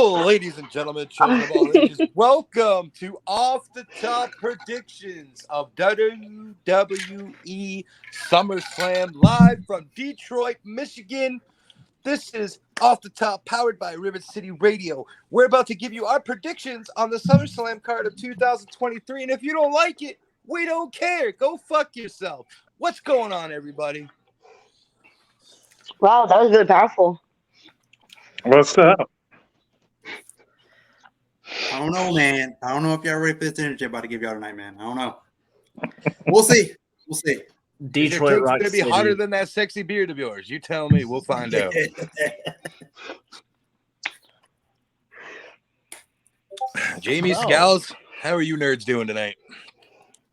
Ladies and gentlemen, children of all ages, welcome to Off the Top Predictions of WWE SummerSlam live from Detroit, Michigan. This is Off the Top, powered by Rivet City Radio. We're about to give you our predictions on the SummerSlam card of 2023, and if you don't like it, we don't care. Go fuck yourself. What's going on, everybody? Wow, that was really powerful. What's up? I don't know, man. I don't know if y'all ready for this energy I'm about to give y'all tonight, man. I don't know. We'll see. We'll see. Detroit Rock City. It's going to be hotter than that sexy beard of yours. You tell me. We'll find out. Jamie Scales, how are you nerds doing tonight?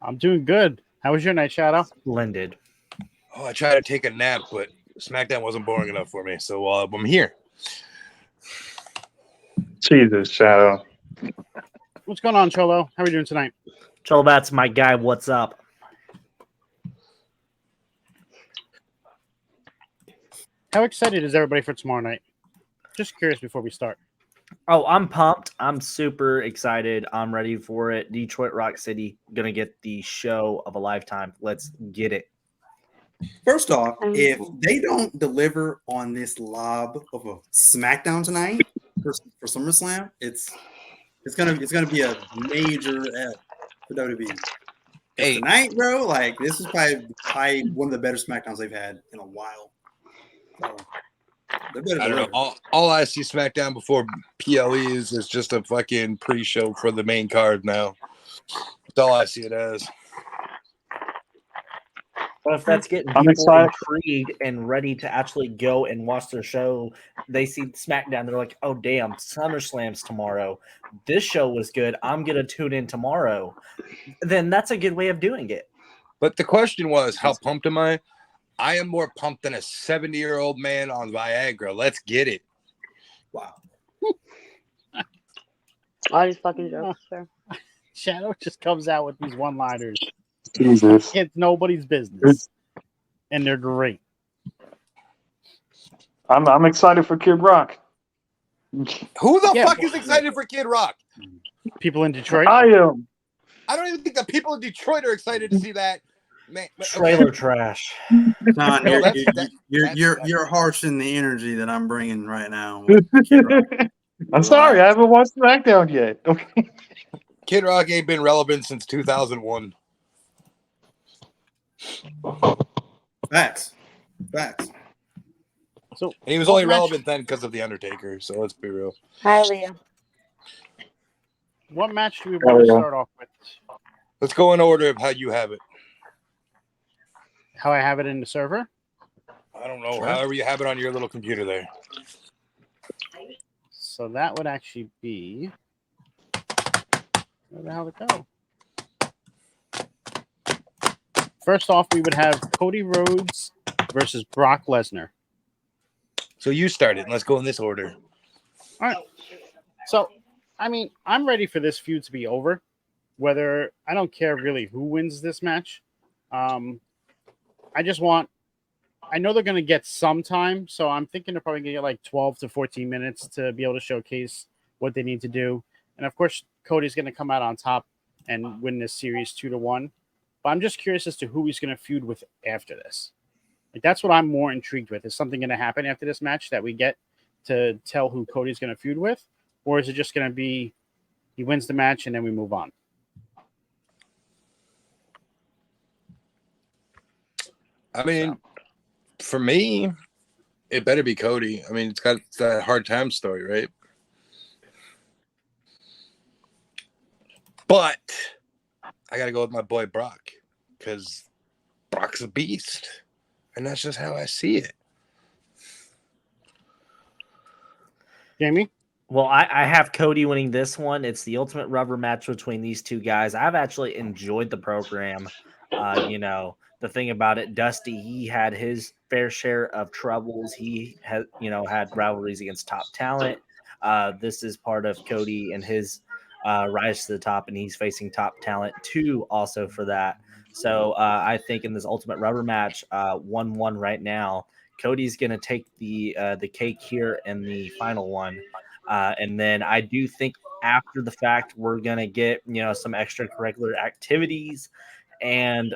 I'm doing good. How was your night, Shadow? Splendid. Oh, I tried to take a nap, but SmackDown wasn't boring enough for me, so I'm here. Jesus, Shadow. What's going on, Cholo? How are you doing tonight? Cholo, that's my guy. What's up? How excited is everybody for tomorrow night? Just curious before we start. Oh, I'm pumped. I'm super excited. I'm ready for it. Detroit Rock City going to get the show of a lifetime. Let's get it. First off, if they don't deliver on this lob of a SmackDown tonight for SummerSlam, it's gonna be a major F for WWE. Hey. Tonight, bro, like this is probably one of the better SmackDowns they've had in a while. So, I don't know. All I see SmackDown before PLE is just a fucking pre-show for the main card now. That's all I see it as. But if that's getting people intrigued and ready to actually go and watch their show, they see SmackDown, they're like, oh, damn, SummerSlam's tomorrow. This show was good. I'm going to tune in tomorrow. Then that's a good way of doing it. But the question was, how pumped am I? I am more pumped than a 70-year-old man on Viagra. Let's get it. Wow. All these fucking jokes, sir. Shadow just comes out with these one-liners. Jesus. It's nobody's business. And they're great. I'm excited for Kid Rock. Who the fuck is excited for Kid Rock? People in Detroit? I am. I don't even think the people in Detroit are excited to see that. Man, trailer trash. Don, you're harsh in the energy that I'm bringing right now. I'm sorry, I haven't watched SmackDown yet. Okay. Kid Rock ain't been relevant since 2001. Facts. So and he was only relevant then because of The Undertaker, so let's be real. Hi, Leah. What match do we want to start off with? Let's go in order of how you have it. How I have it in the server? I don't know. Sure. However you have it on your little computer there. So that would actually be... Where the hell did it go? First off, we would have Cody Rhodes versus Brock Lesnar. So you started. Let's go in this order. All right. So, I mean, I'm ready for this feud to be over. Whether I don't care really who wins this match. I just want. I know they're going to get some time, so I'm thinking they're probably going to get like 12 to 14 minutes to be able to showcase what they need to do. And of course, Cody's going to come out on top and win this series 2-1. But I'm just curious as to who he's going to feud with after this. Like that's what I'm more intrigued with. Is something going to happen after this match that we get to tell who Cody's going to feud with? Or is it just going to be he wins the match and then we move on? I mean, for me, it better be Cody. I mean, it's that hard time story, right? But I got to go with my boy Brock because Brock's a beast. And that's just how I see it. Jamie? Well, I have Cody winning this one. It's the ultimate rubber match between these two guys. I've actually enjoyed the program. The thing about it, Dusty, he had his fair share of troubles. He had rivalries against top talent. This is part of Cody and his rise to the top, and he's facing top talent too also for that. So I think in this ultimate rubber match, 1-1 right now, Cody's going to take the cake here in the final one. And then I do think after the fact, we're going to get, some extracurricular activities, and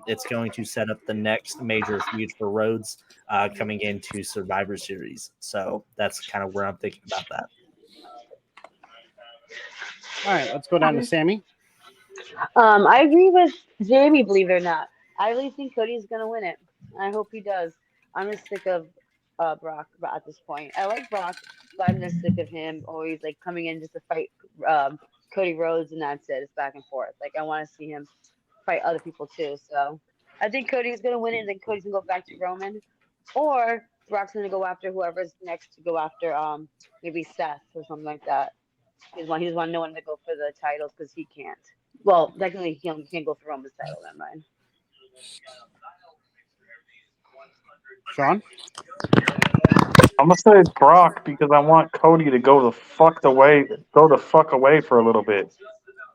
it's going to set up the next major feud for Rhodes coming into Survivor Series. So that's kind of where I'm thinking about that. All right, let's go down to Sammy. I agree with Jamie, believe it or not. I really think Cody's gonna win it. I hope he does. I'm just sick of Brock at this point. I like Brock, but I'm just sick of him always like coming in just to fight Cody Rhodes, and that's it. It's back and forth. Like I want to see him fight other people too. So I think Cody's gonna win it, and then Cody's gonna go back to Roman, or Brock's gonna go after whoever's next to go after maybe Seth or something like that. He just want no one to go for the titles because he can't. Well, technically, he can't go for Roman's title. Never mind. Sean? I'm gonna say Brock because I want Cody to go the fuck away for a little bit.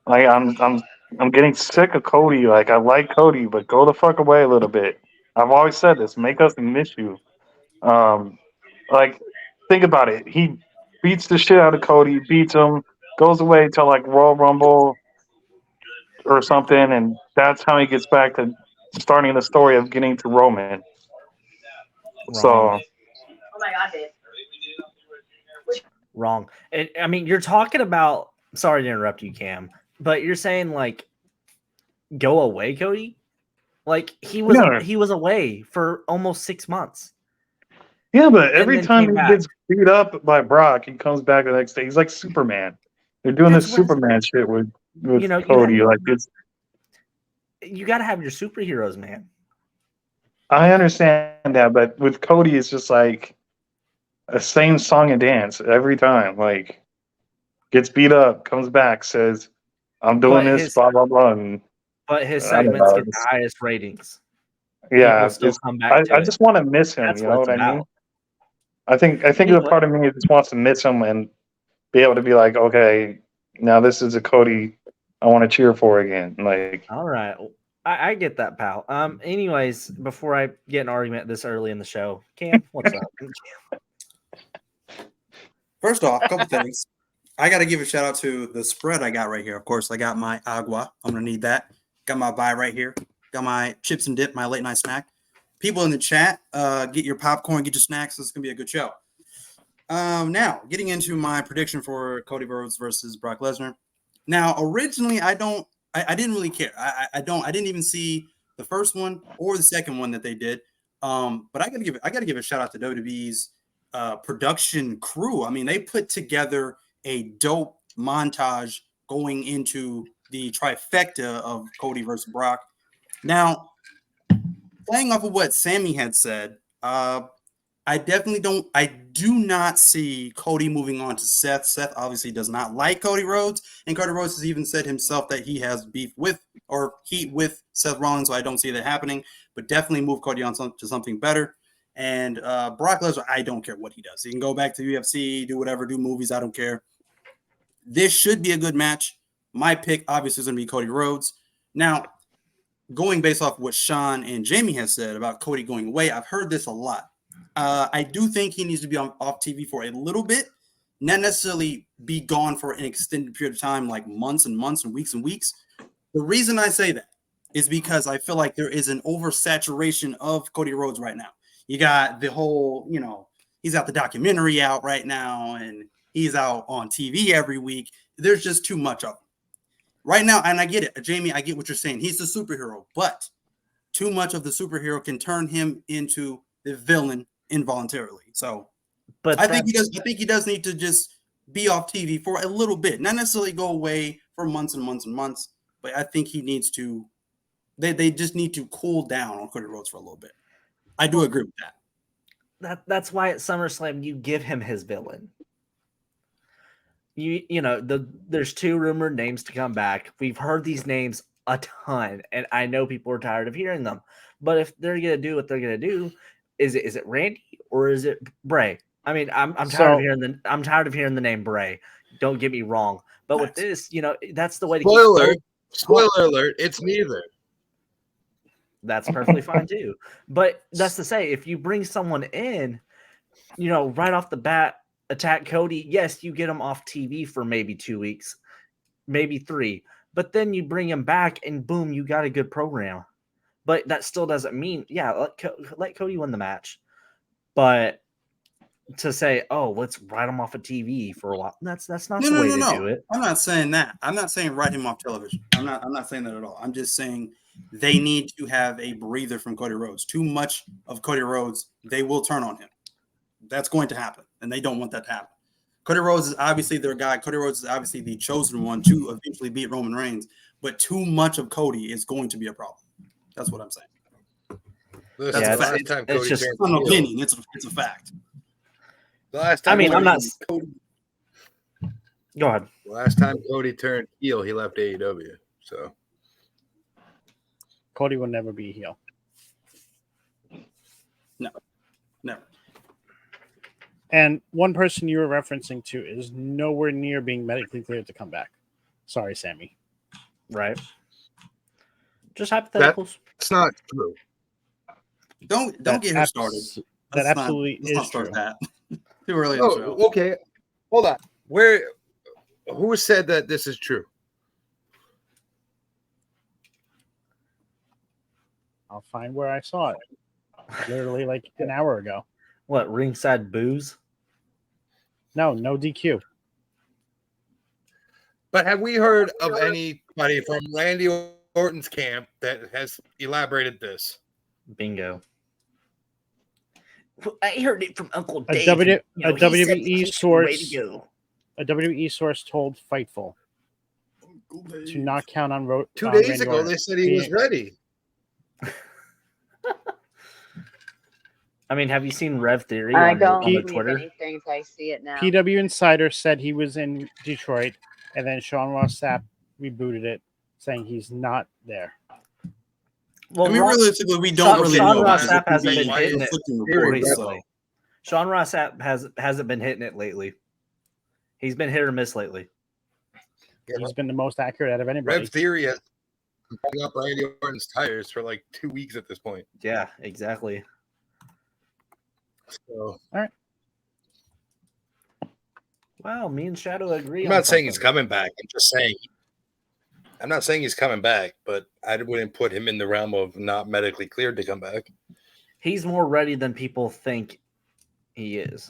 Like I'm getting sick of Cody. Like I like Cody, but go the fuck away a little bit. I've always said this. Make us miss you. Like think about it. He beats the shit out of Cody, beats him, goes away till like Royal Rumble or something, and that's how he gets back to starting the story of getting to Roman. Wrong. So Wrong. I mean, you're talking about. Sorry to interrupt you, Cam, but you're saying like, go away, Cody. Like he was away for almost 6 months. Yeah, but every then time came he back. gets beat up by Brock, he comes back the next day. He's like Superman. They're doing That's this what- Superman shit with you Cody. Like it's. You got to have your superheroes, man. I understand that, but with Cody, it's just like a same song and dance every time. Like gets beat up, comes back, says, "I'm doing But this," his- blah blah blah. And But his I don't segments know. get the highest ratings. Yeah, People still come back to I it. just want to miss him. That's You what know it's what I mean? about. I think You know the what? part of me just wants to miss him and be able to be like, okay, now this is a Cody I want to cheer for again. Like, All right. I get that, pal. Anyways, before I get an argument this early in the show, Cam, what's up? First off, a couple things. I got to give a shout out to the spread I got right here. Of course, I got my agua. I'm going to need that. Got my buy right here. Got my chips and dip, my late night snack. People in the chat, get your popcorn, get your snacks. This is going to be a good show. Now, getting into my prediction for Cody Rhodes versus Brock Lesnar. Now, originally, I didn't really care. I didn't even see the first one or the second one that they did. But I gotta give a shout out to WWE's production crew. I mean, they put together a dope montage going into the trifecta of Cody versus Brock. Now, playing off of what Sammy had said, I do not see Cody moving on to Seth. Seth obviously does not like Cody Rhodes, and Cody Rhodes has even said himself that he has beef with or heat with Seth Rollins, so I don't see that happening, but definitely move Cody on to something better. And Brock Lesnar, I don't care what he does. He can go back to UFC, do whatever, do movies, I don't care. This should be a good match. My pick, obviously, is going to be Cody Rhodes. Now, going based off what Sean and Jamie has said about Cody going away, I've heard this a lot. I do think he needs to be off TV for a little bit, not necessarily be gone for an extended period of time, like months and months and weeks. The reason I say that is because I feel like there is an oversaturation of Cody Rhodes right now. You got the whole, he's got the documentary out right now, and he's out on TV every week. There's just too much of him right now. And I get it, Jamie, I get what you're saying. He's the superhero, but too much of the superhero can turn him into the villain involuntarily. So But I think he does need to just be off TV for a little bit, not necessarily go away for months and months and months, but I think he needs to, they just need to cool down on Cody Rhodes for a little bit. I do agree with that. That's why at SummerSlam you give him his villain. There's 2 rumored names to come back. We've heard these names a ton, and I know people are tired of hearing them. But if they're gonna do what they're gonna do, is it Randy or is it Bray? I mean, I'm tired of hearing the name Bray. Don't get me wrong, but with this, that's the way to Spoiler alert, it's neither. That's perfectly fine too. But that's to say, if you bring someone in, right off the bat, attack Cody. Yes, you get him off TV for maybe 2 weeks, maybe 3, but then you bring him back and boom, you got a good program. But that still doesn't mean, let Cody win the match. But to say, oh, let's write him off of TV for a while, that's not the way to do it. I'm not saying that. I'm not saying write him off television. I'm not saying that at all. I'm just saying they need to have a breather from Cody Rhodes. Too much of Cody Rhodes, they will turn on him. That's going to happen, and they don't want that to happen. Cody Rhodes is obviously their guy. Cody Rhodes is obviously the chosen one to eventually beat Roman Reigns, but too much of Cody is going to be a problem. That's what I'm saying. Listen, That's a last fact. time It's Cody just turned It's not an heel- opinion. It's a fact. The last time I mean, I'm not. Cody, Go ahead. the last time Cody turned heel, he left AEW. So Cody will never be a heel. Never. And one person you were referencing to is nowhere near being medically cleared to come back. Sorry, Sammy. Right. Just hypotheticals. it's not true. Don't That get her started. That Let's absolutely let's not is start true. that. Too early in the show. Oh, okay. Hold on. Who said that this is true? I'll find where I saw it. Literally like an hour ago. What, ringside booze? No DQ. But have we heard of anybody from Randy Orton's camp that has elaborated this? Bingo. I heard it from Uncle A Dave. W- You know, a he said WWE that he's source- ready to go. A WWE source told Fightful to not count on 2 days Randy ago, Orton. they said he was ready. I mean, have you seen Rev Theory I on don't the believe Twitter? anything until I see it now. PW Insider said he was in Detroit, and then Sean Ross Sapp rebooted it, saying he's not there. Well, I mean, realistically, we don't Sean, really Sean know. Ross because it Sapp could hasn't be been hitting it conflicting reports, recently. so. Sean Ross Sapp hasn't been hitting it lately. He's been hit or miss lately. He's been the most accurate out of anybody. Rev Theory has been up Randy Orton's tires for like 2 weeks at this point. Yeah, exactly. So Wow, me and Shadow agree. I'm on not saying he's something. coming back. I'm just saying I'm not saying he's coming back, but I wouldn't put him in the realm of not medically cleared to come back. He's more ready than people think he is.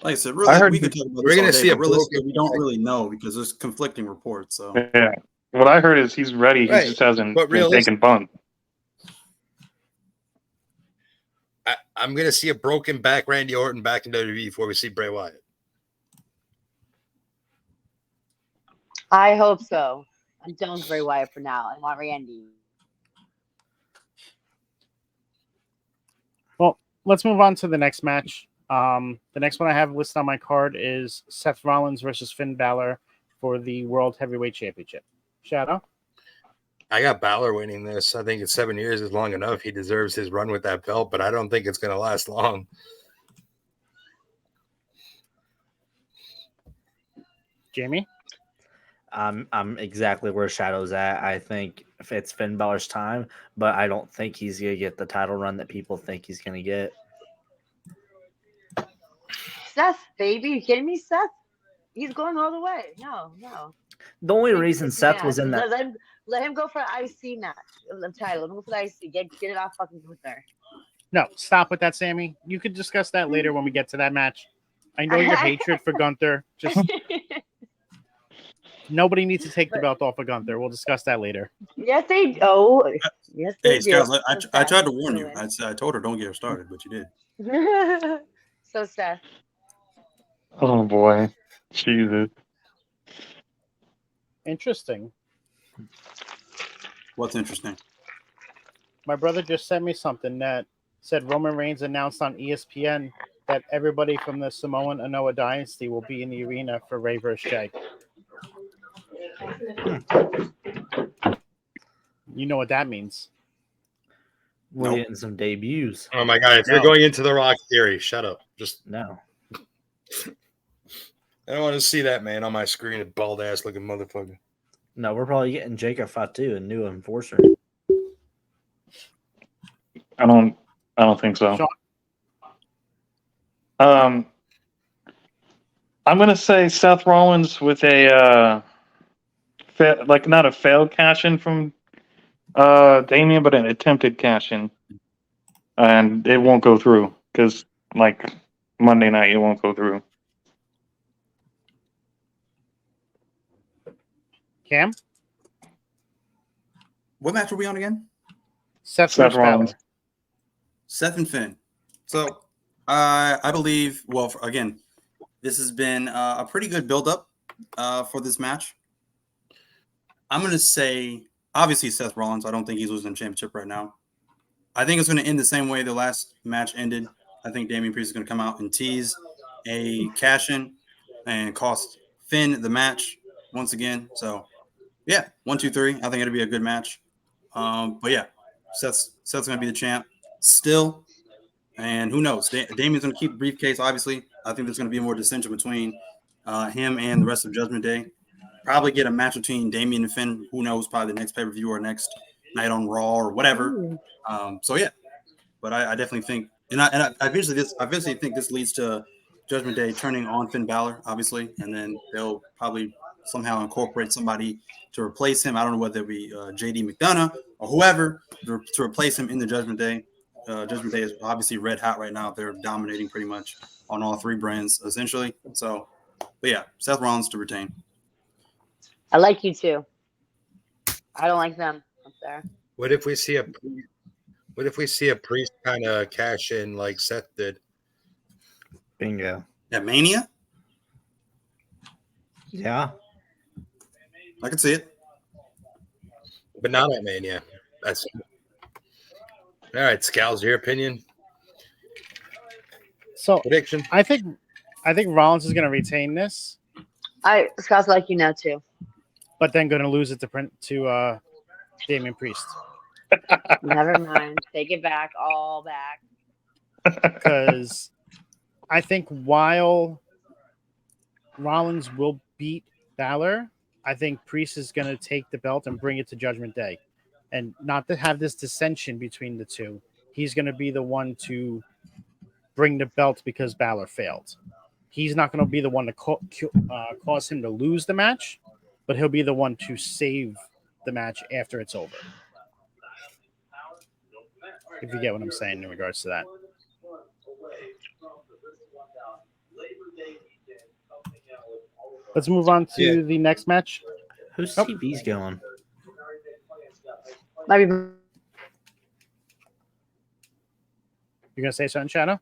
Like I said, I really, heard we could talk about we're this gonna all day, see a but realistically, broken we don't back. really know because there's conflicting reports. So Yeah. What I heard is he's ready. He Right. just hasn't But been taking bump. I'm going to see a broken back Randy Orton back in WWE before we see Bray Wyatt. I hope so. I'm done with Bray Wyatt for now. I want Randy. Well, let's move on to the next match. The next one I have listed on my card is Seth Rollins versus Finn Balor for the World Heavyweight Championship. Shadow? I got Balor winning this. I think it's 7 years is long enough. He deserves his run with that belt, but I don't think it's going to last long. Jamie? I'm exactly where Shadow's at. I think if it's Finn Balor's time, but I don't think he's gonna get the title run that people think he's gonna get. Seth, baby. You kidding me, Seth? He's going all the way. No. The only reason Seth was in that, Let him go for an IC match. The title. Let him go for the IC. Get it off fucking Gunther. No, stop with that, Sammy. You could discuss that later when we get to that match. I know your hatred for Gunther. Just nobody needs to take the belt off of Gunther. We'll discuss that later. Yes, they. Oh, yes, they hey, do. Scott, I tried to warn you. I told her don't get her started, but you did. So, Seth. Oh boy, Jesus! Interesting. What's interesting? My brother just sent me something that said Roman Reigns announced on ESPN that everybody from the Samoan Anoa dynasty will be in the arena for Ray vs. Jay. You know what that means. we're Nope. getting some debuts. Oh my God. If No. you're going into the Rock theory, shut up. Just, No, I don't want to see that man on my screen, a bald ass looking motherfucker. no, we're probably getting Jacob Fatu, a new enforcer. I don't think so. Sean? I'm gonna say Seth Rollins with a not a failed cash in from Damian, but an attempted cash in, and it won't go through because like Monday night it won't go through. Cam? What match are we on again? Seth Seth Rollins. Balor. Seth and Finn. So I believe, well, again, this has been a pretty good build-up for this match. I'm going to say, obviously, Seth Rollins. I don't think he's losing the championship right now. I think it's going to end the same way the last match ended. I think Damian Priest is going to come out and tease a cash-in and cost Finn the match once again. So, yeah, 1, 2, 3. I think it'll be a good match. But, yeah, Seth's going to be the champ still. And who knows? Damian's going to keep the briefcase, obviously. I think there's going to be more dissension between him and the rest of Judgment Day. Probably get a match between Damian and Finn. Who knows? Probably the next pay-per-view or next night on Raw or whatever. So yeah, but I definitely think, and I eventually think this leads to Judgment Day turning on Finn Balor, obviously, and then they'll probably somehow incorporate somebody to replace him. I don't know whether it be JD McDonough or whoever to replace him in the Judgment Day. Judgment Day is obviously red hot right now. They're dominating pretty much on all three brands essentially. So, but yeah, Seth Rollins to retain. I like you too. I don't like them up there. What if we see a Priest kind of cash in like Seth did? Bingo. At Mania, Yeah. I can see it. But not at Mania. That's all right. Scals, your opinion? So Prediction? I think Rollins is going to retain this, Scott's like you now too. but then going to lose it to Damian Priest. Never mind. Take it back. All back. Because I think while Rollins will beat Balor, I think Priest is going to take the belt and bring it to Judgment Day. And not to have this dissension between the two. He's going to be the one to bring the belt because Balor failed. He's not going to be the one to cause him to lose the match, but he'll be the one to save the match after it's over. If you get what I'm saying in regards to that. Let's move on to the next match. Whose TV's going? Might be. You're going to say something, Shadow?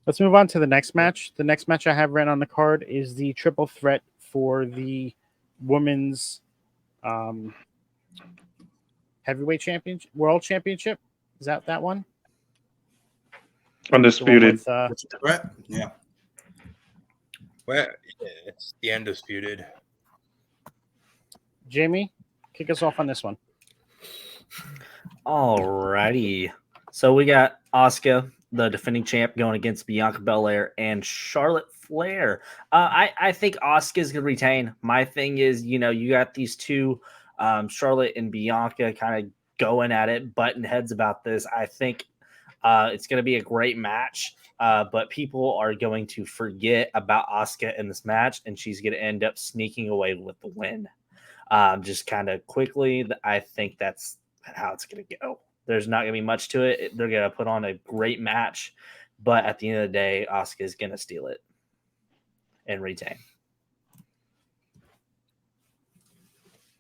Let's move on to the next match. The next match I have written on the card is the triple threat for the women's heavyweight championship, world championship. Is that one? Undisputed. Yeah. Well, it's the undisputed. Jamie, kick us off on this one. Alrighty. So we got Asuka, the defending champ, going against Bianca Belair and Charlotte Flair. I think Asuka's going to retain. My thing is, you got these two, Charlotte and Bianca, kind of going at it, butting heads about this. I think it's going to be a great match, but people are going to forget about Asuka in this match, and she's going to end up sneaking away with the win. Just kind of quickly, I think that's how it's going to go. There's not going to be much to it. They're going to put on a great match, but at the end of the day, Asuka is going to steal it and retain.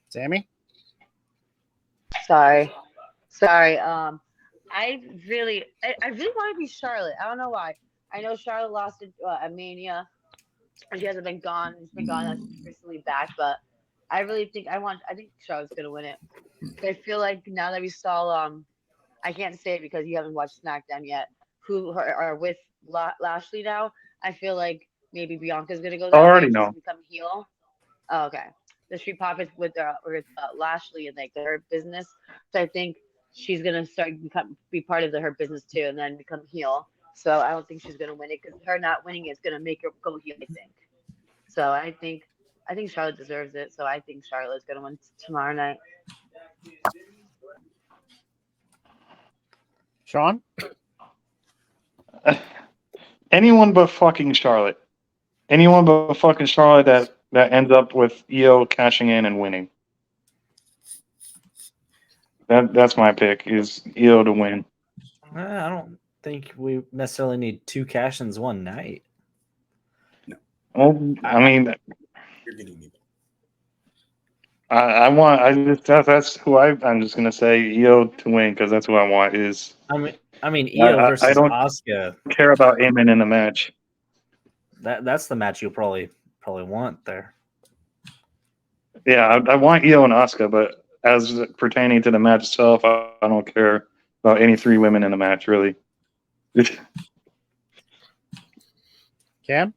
Sammy? Sorry. I really want to be Charlotte. I don't know why. I know Charlotte lost at Mania. She hasn't been gone. She's been gone recently back, but I really think I think Charlotte's gonna win it. I feel like now that we saw I can't say it because you haven't watched SmackDown yet, who are with Lashley now. I feel like maybe Bianca's gonna go down. I already know. Become heel. Oh, okay. The Street Profits with Lashley and like her business. So I think she's gonna be part of her business too, and then become heel. So I don't think she's gonna win it because her not winning is gonna make her go heel. I think. So I think Charlotte deserves it. So I think Charlotte's gonna win tomorrow night. Sean? Anyone but fucking Charlotte. Anyone but fucking Charlotte that ends up with Io cashing in and winning. That's my pick, is Io to win. I don't think we necessarily need 2 cash-ins one night. Well, I mean, You're getting me. that's who I'm just gonna say Io to win because that's who I want. Is I mean Io I versus don't Asuka. care about Amen in the match. That's the match you'll probably want there. Yeah, I want Io and Asuka, but as pertaining to the match itself, I don't care about any 3 women in the match really. Cam?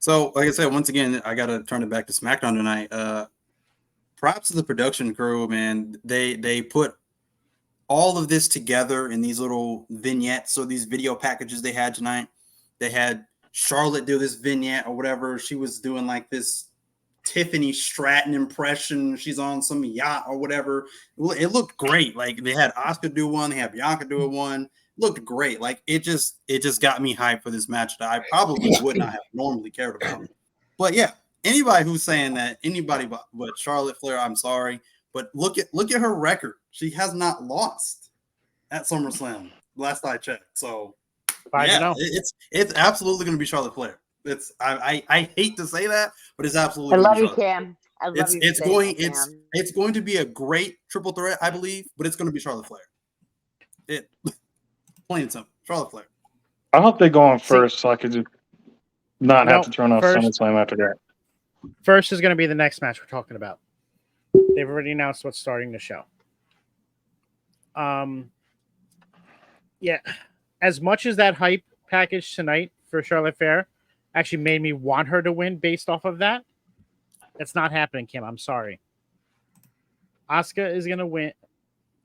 So, like I said, once again, I got to turn it back to SmackDown tonight. Props to the production crew, man. They put all of this together in these little vignettes, so these video packages they had tonight. They had Charlotte do this vignette or whatever. She was doing like this Tiffany Stratton impression. She's on some yacht or whatever. It looked great. Like they had Asuka do one, they had Bianca do one. Looked great. Like it just got me hyped for this match that I probably would not have normally cared about. But yeah, anybody who's saying that, anybody but Charlotte Flair, I'm sorry. But look at her record. She has not lost at SummerSlam last I checked. So yeah, it's absolutely going to be Charlotte Flair. It's I hate to say that, but it's absolutely. I gonna love be you, Charlotte. Cam. I love you. It's going to be a great triple threat, I believe, but it's going to be Charlotte Flair. It plain and simple, Charlotte Flair. I hope they go on first, so I could just not have to turn off SummerSlam after that. First is going to be the next match we're talking about. They've already announced what's starting the show. Yeah, as much as that hype package tonight for Charlotte Flair actually made me want her to win based off of that, that's not happening, Kim. I'm sorry. Asuka is going to win,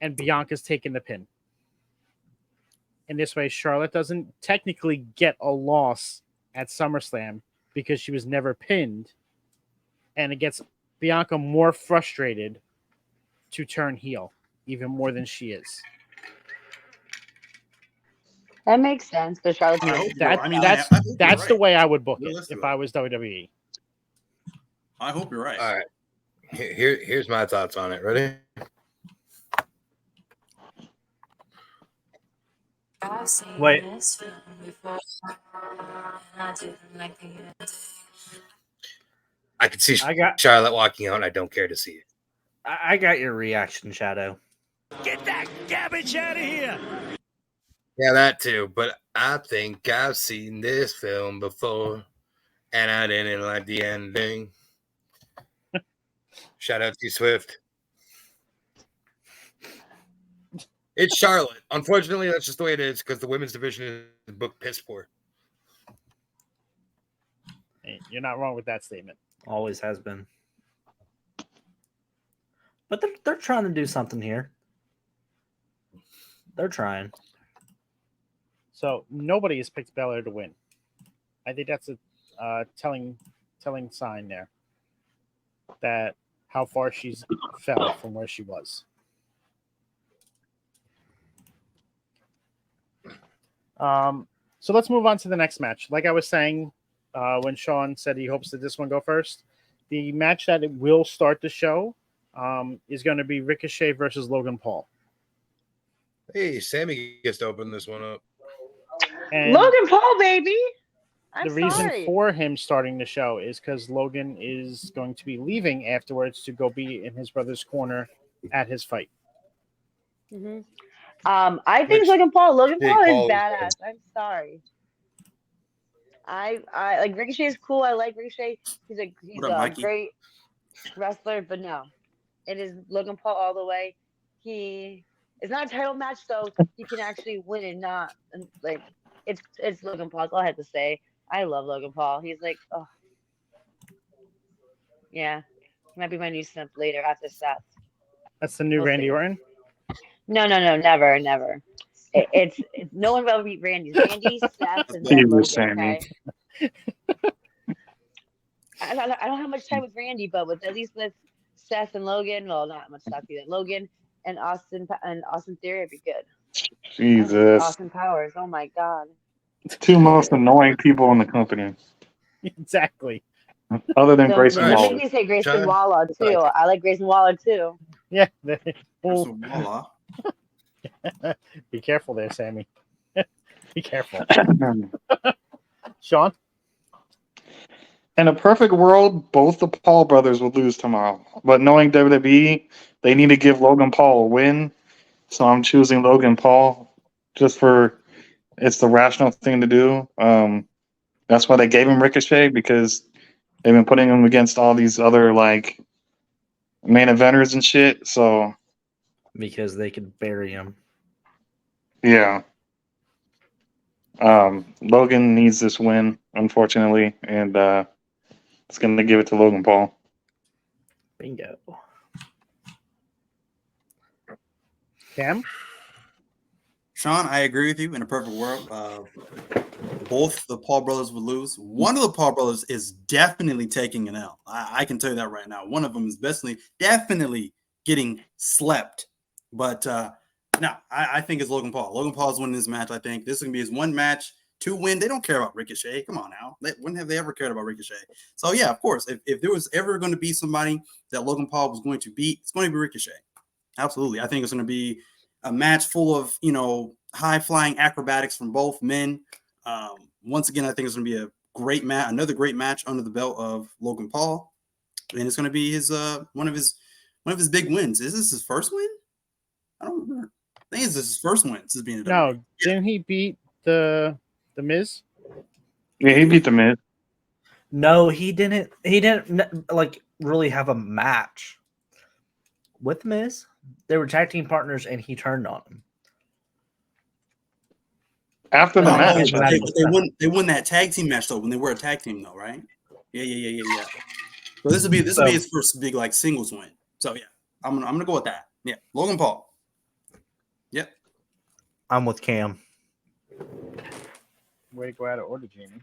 and Bianca's taking the pin. In this way, Charlotte doesn't technically get a loss at SummerSlam because she was never pinned, and it gets Bianca more frustrated to turn heel, even more than she is. That makes sense because Charlotte's that's the way I would book it if I was WWE. I hope you're right. All right. Here's my thoughts on it. Ready? Wait. I can see Charlotte walking out, and I don't care to see it. I got your reaction, Shadow. Get that garbage out of here! Yeah, that too. But I think I've seen this film before, and I didn't like the ending. Shout out to Swift. It's Charlotte. Unfortunately, that's just the way it is because the women's division is booked piss poor. Hey, you're not wrong with that statement. Always has been. But they're trying to do something here. They're trying. So nobody has picked Belair to win. I think that's a telling sign there that how far she's fell from where she was. So let's move on to the next match. Like I was saying, when Sean said he hopes that this one go first, the match that it will start the show is going to be Ricochet versus Logan Paul. Hey, Sammy gets to open this one up. And Logan Paul, baby. The reason for him starting the show is because Logan is going to be leaving afterwards to go be in his brother's corner at his fight. Mm-hmm. I think Logan Paul is badass. I'm sorry. I like Ricochet is cool. I like Ricochet. He's a great wrestler, but no, it is Logan Paul all the way. It's not a title match, so he can actually win and not like it's Logan Paul. That's all I have to say. I love Logan Paul. He's like, oh yeah, he might be my new simp later after Seth. That's the new Randy Orton. No, never. It's no one will beat Randy. Randy, Seth, and then Logan. Okay? I don't have much time with Randy, but at least with Seth and Logan, well, not much Seth either. Logan and Austin Theory would be good. Jesus. Austin Powers. Oh my God. Two most annoying people in the company, Exactly. other than Don't, Grayson don't Alright. make Waller. me say Grayson John? Waller too. I like Grayson Waller too. Yeah. So voila. Be careful there, Sammy. Be careful. Sean? In a perfect world, both the Paul brothers would lose tomorrow. But knowing WWE, they need to give Logan Paul a win. So I'm choosing Logan Paul just for it's the rational thing to do. That's why they gave him Ricochet, because they've been putting him against all these other like main eventers and shit. So because they could bury him. yeah. Logan needs this win, unfortunately, and it's gonna give it to Logan Paul. Bingo. Cam? Sean, I agree with you. In a perfect world, both the Paul brothers would lose. One of the Paul brothers is definitely taking an L. I can tell you that right now. One of them is definitely getting slept. But no, I think it's Logan Paul. Logan Paul's winning this match. I think this is gonna be his one match to win. They don't care about Ricochet. Come on now. When have they ever cared about Ricochet? So yeah, of course, if there was ever going to be somebody that Logan Paul was going to beat, it's going to be Ricochet. Absolutely. I think it's going to be a match full of, high flying acrobatics from both men. Once again, I think it's going to be a great match, another great match under the belt of Logan Paul, and it's going to be his one of his big wins. Is this his first win? I don't remember. I think this is his first win since being a No, didn't he beat the Miz? Yeah, he beat the Miz. No, he didn't. He didn't like really have a match with Miz. They were tag team partners, and he turned on him. After the match, they won that tag team match though when they were a tag team though, right? Yeah. So this will be his first big like singles win. So yeah, I'm gonna go with that. Yeah, Logan Paul. Yep. I'm with Cam. Way to go out of order, Jamie.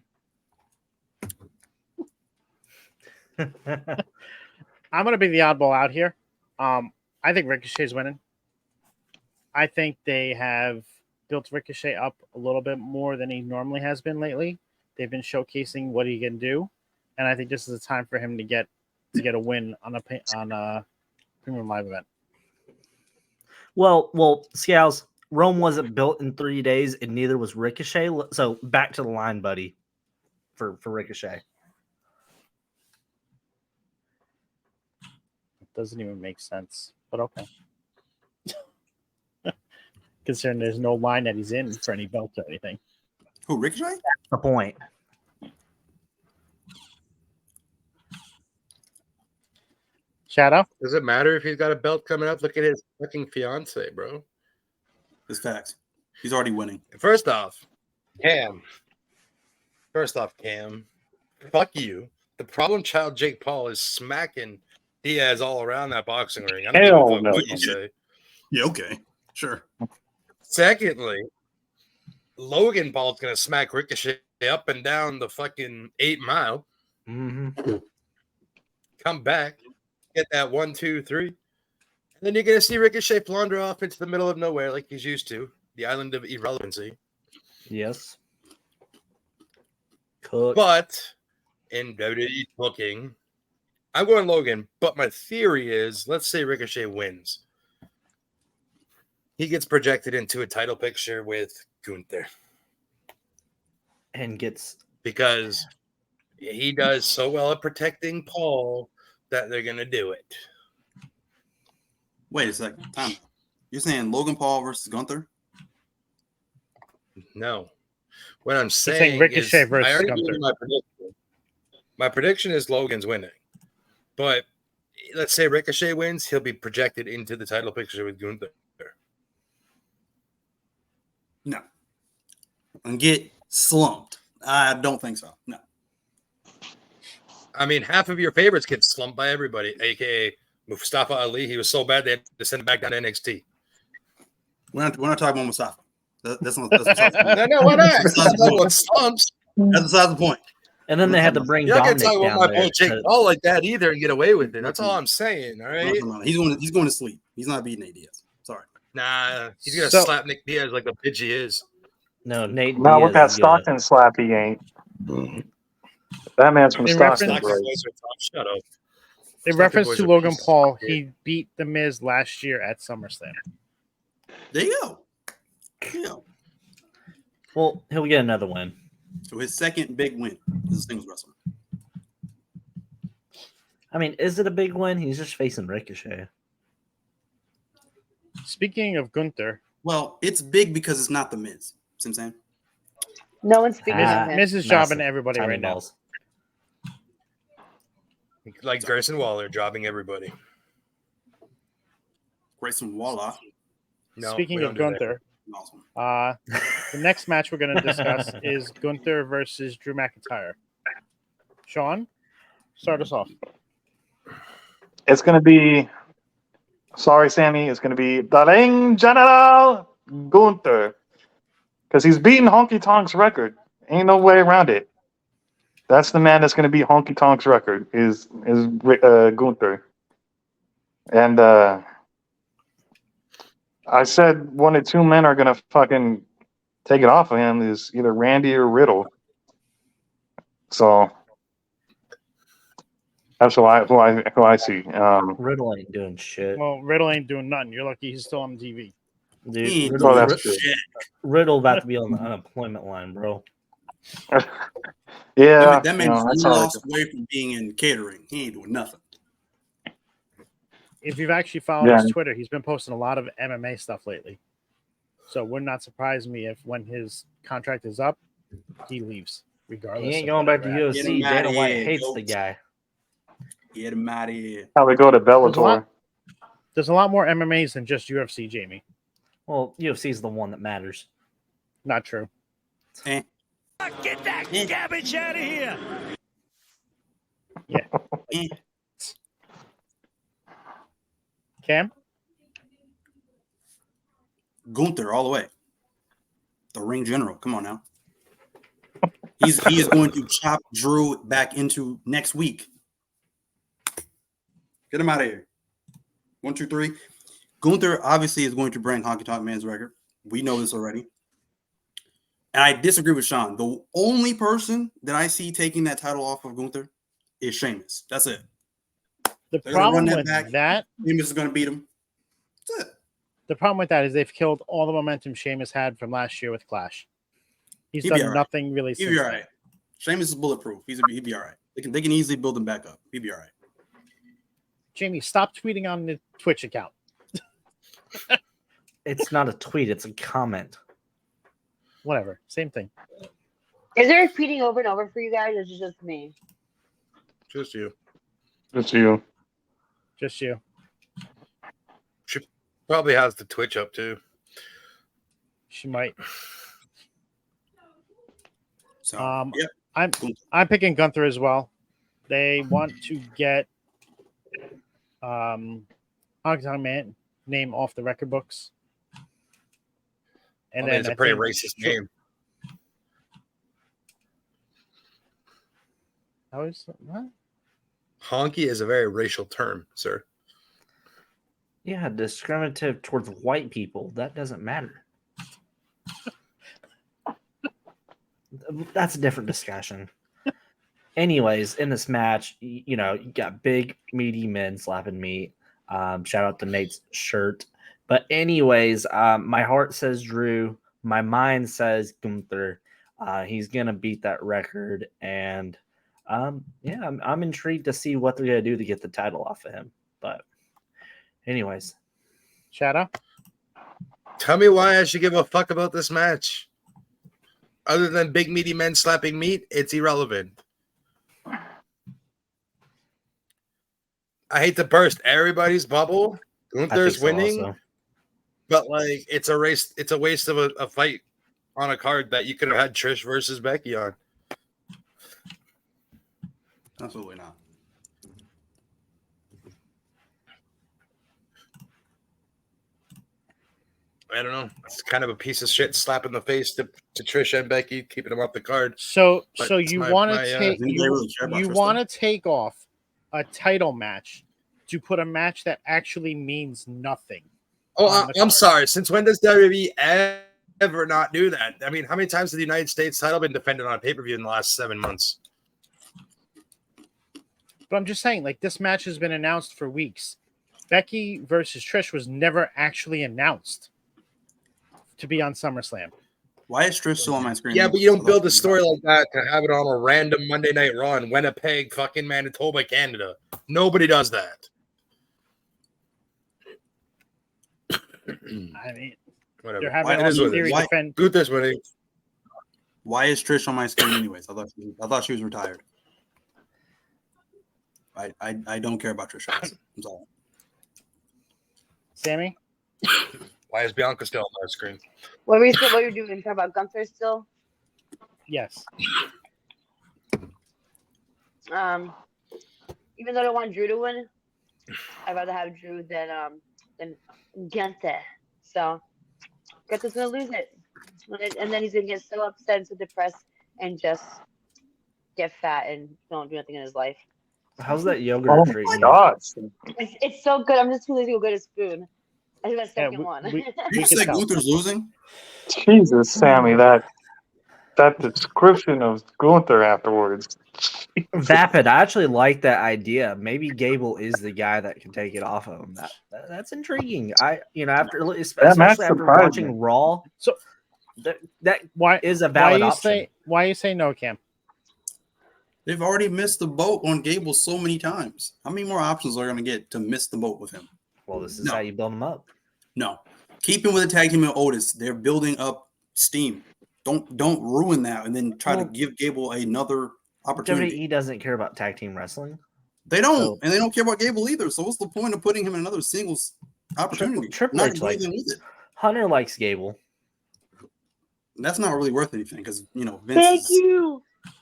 I'm gonna be the oddball out here. I think Ricochet's winning. I think they have built Ricochet up a little bit more than he normally has been lately. They've been showcasing what he can do, and I think this is a time for him to get a win on a premium live event. Well, Scales, Rome wasn't built in 3 days, and neither was Ricochet. So back to the line, buddy, for Ricochet. It doesn't even make sense, but okay. Considering there's no line that he's in for any belts or anything. Who, Ricochet? That's the point. Shadow? Does it matter if he's got a belt coming up? Look at his fucking fiance, bro. It's facts. He's already winning. First off, Cam, fuck you. The problem child Jake Paul is smacking Diaz all around that boxing ring. I don't give a fuck what you say. Yeah, okay. Sure. Secondly, Logan Paul's going to smack Ricochet up and down the fucking 8 Mile. Mm-hmm. Come back, get that 1, 2, 3. And then you're going to see Ricochet flounder off into the middle of nowhere like he's used to. The island of irrelevancy. Yes. Cook. But in WWE booking, I'm going Logan. But my theory is, let's say Ricochet wins. He gets projected into a title picture with Gunther. And gets... Because he does so well at protecting Paul that they're going to do it. Wait a second. Time. You're saying Logan Paul versus Gunther? No. What I'm saying Ricochet is, versus I already Gunther. gave you my prediction. My prediction is Logan's winning. But let's say Ricochet wins, he'll be projected into the title picture with Gunther. No. And get slumped. I don't think so. No. I mean, half of your favorites get slumped by everybody, a.k.a. Mustafa Ali. He was so bad they had to send him back down to NXT. We're not talking about Mustafa. That's not besides the point. No, why not? That's what slumps. That's besides the point. And then they had to bring You're not going Dominic to talk down about my there. boy Jake Paul like that either and get away with it. That's all I'm saying, all right? No. He's going to sleep. He's not beating ADS. Sorry. Nah, he's gonna So- slap Nick Diaz like the bitch he is. No, Nate Not Diaz with that is gonna- Stockton slap, he ain't. That man's from In Stockton, reference- bro. Stockton boys are tough. Shut up. In Stockton reference boys to are Logan pieces of Paul, shit. he beat The Miz last year at SummerSlam. There you go. Yeah. Well, he'll get another win. So his second big win as a singles wrestler. I mean, is it a big win? He's just facing Ricochet. Speaking of Gunther, Well, it's big because it's not the Miz. See what I'm saying? No one's speaking Ah, of him. Miz is Massive. jobbing everybody Tiny right now. balls. Like Grayson Waller dropping everybody. Grayson Waller. No, Speaking we of don't do that. Gunther, Awesome. the next match we're going to discuss is Gunther versus Drew McIntyre. Sean, start us off. It's gonna be. Sorry, Sammy. It's gonna be the Ring General Gunther, because he's beating Honky Tonk's record. Ain't no way around it. That's the man that's gonna beat Honky Tonk's record. Is Gunther, and I said one of two men are gonna fucking take it off of him. Is either Randy or Riddle. So that's who I see. Riddle ain't doing shit. Well, Riddle ain't doing nothing. You're lucky he's still on TV. Dude, He ain't Riddle, Oh, that's doing true. shit. Riddle about to be on the unemployment line, bro. Yeah, That man's that's all right. lost away from being in catering. He ain't doing nothing. If you've actually followed Yeah. his Twitter, he's been posting a lot of MMA stuff lately. So it would not surprise me if when his contract is up, he leaves, regardless. He ain't of going back to whatever Get UFC. him outta Dana White here, hates yo. the guy. Get him out of here. How we go to There's a lot- Bellator. There's a lot more MMAs than just UFC, Jamie. Well, UFC is the one that matters. Not true. Eh. Get that garbage out of here. Eh. Cam? Gunther all the way. The ring general. Come on now. He is going to chop Drew back into next week. Get him out of here. 1, 2, 3. Gunther obviously is going to bring Honky Tonk Man's record. We know this already. And I disagree with Sean. The only person that I see taking that title off of Gunther is Sheamus. That's it. The They're gonna problem run that with back. that, Sheamus is going to beat him. That's it. the problem with that is they've killed all the momentum Sheamus had from last year with Clash. He's He'll be done all right. nothing really He'll since be all then. right. Sheamus is bulletproof. He'll be all right. They can easily build him back up. He'll be all right. Jamie, stop tweeting on the Twitch account. It's not a tweet, it's a comment. Whatever. Same thing. Is there repeating over and over for you guys, or is it just me? Just you. It's you. Just you. She probably has the Twitch up too. She might. So, I'm picking Gunther as well. They want to get Honky Tonk Man name off the record books. And I mean, it's then a pretty think- racist name. How is what? Honky is a very racial term, sir. Yeah, discriminative towards white people. That doesn't matter. That's a different discussion. Anyways, in this match, you got big, meaty men slapping meat. Shout out to Nate's shirt. But anyways, my heart says Drew. My mind says Gunther. He's gonna beat that record, and I'm intrigued to see what they're gonna do to get the title off of him. But anyways, Shadow? Tell me why I should give a fuck about this match. Other than big meaty men slapping meat, it's irrelevant. I hate to burst everybody's bubble. I think Gunther's so winning, also. but like it's a race. It's a waste of a fight on a card that you could have had Trish versus Becky on. absolutely not. I don't know. It's kind of a piece of shit slap in the face to Trish and Becky, keeping them off the card. So But so it's you my- want to my, take Didn't they really care about you Tristan? want to take off a title match to put a match that actually means nothing Oh, I'm sorry. Since when does WWE ever not do that? I mean, how many times has the United States title been defended on a pay-per-view in the last 7 months? But I'm just saying, like, this match has been announced for weeks. Becky versus Trish was never actually announced to be on SummerSlam. Why is Trish still on my screen? Yeah, but you don't build a story like that to have it on a random Monday Night Raw in Winnipeg, fucking Manitoba, Canada. Nobody does that. I mean, Whatever. they're having It all is the what it theory is. defend. Good this winning. Why is Trish on my screen anyways? I thought she was retired. I don't care about Trish. I'm sorry. Sammy? Why is Bianca still on my screen? What were you doing? Talk about Gunther still? Yes. Even though I don't want Drew to win, I'd rather have Drew than Gunther. So Gunther's gonna lose it, and then he's gonna get so upset and so depressed and just get fat and don't do nothing in his life. How's that yogurt Oh my treating you? God. It's so good. I'm just too lazy to go get a spoon. I think that's second one. You said Gunther's losing? Jesus, Sammy, that description of Gunther afterwards. Vapid, I actually like that idea. Maybe Gable is the guy that can take it off of him. That's intriguing. Especially after surprised watching me. Raw. So that why is a valid option. Why you say no, Cam? They've already missed the boat on Gable so many times. How many more options are going to get to miss the boat with him? Well, this is how you build him up. No. Keep him with a tag team with Otis. They're building up steam. Don't ruin that and then try to give Gable another opportunity. WWE doesn't care about tag team wrestling. They don't, and they don't care about Gable either. So what's the point of putting him in another singles opportunity? Triple H likes with it. Hunter likes Gable. That's not really worth anything because Vince Vince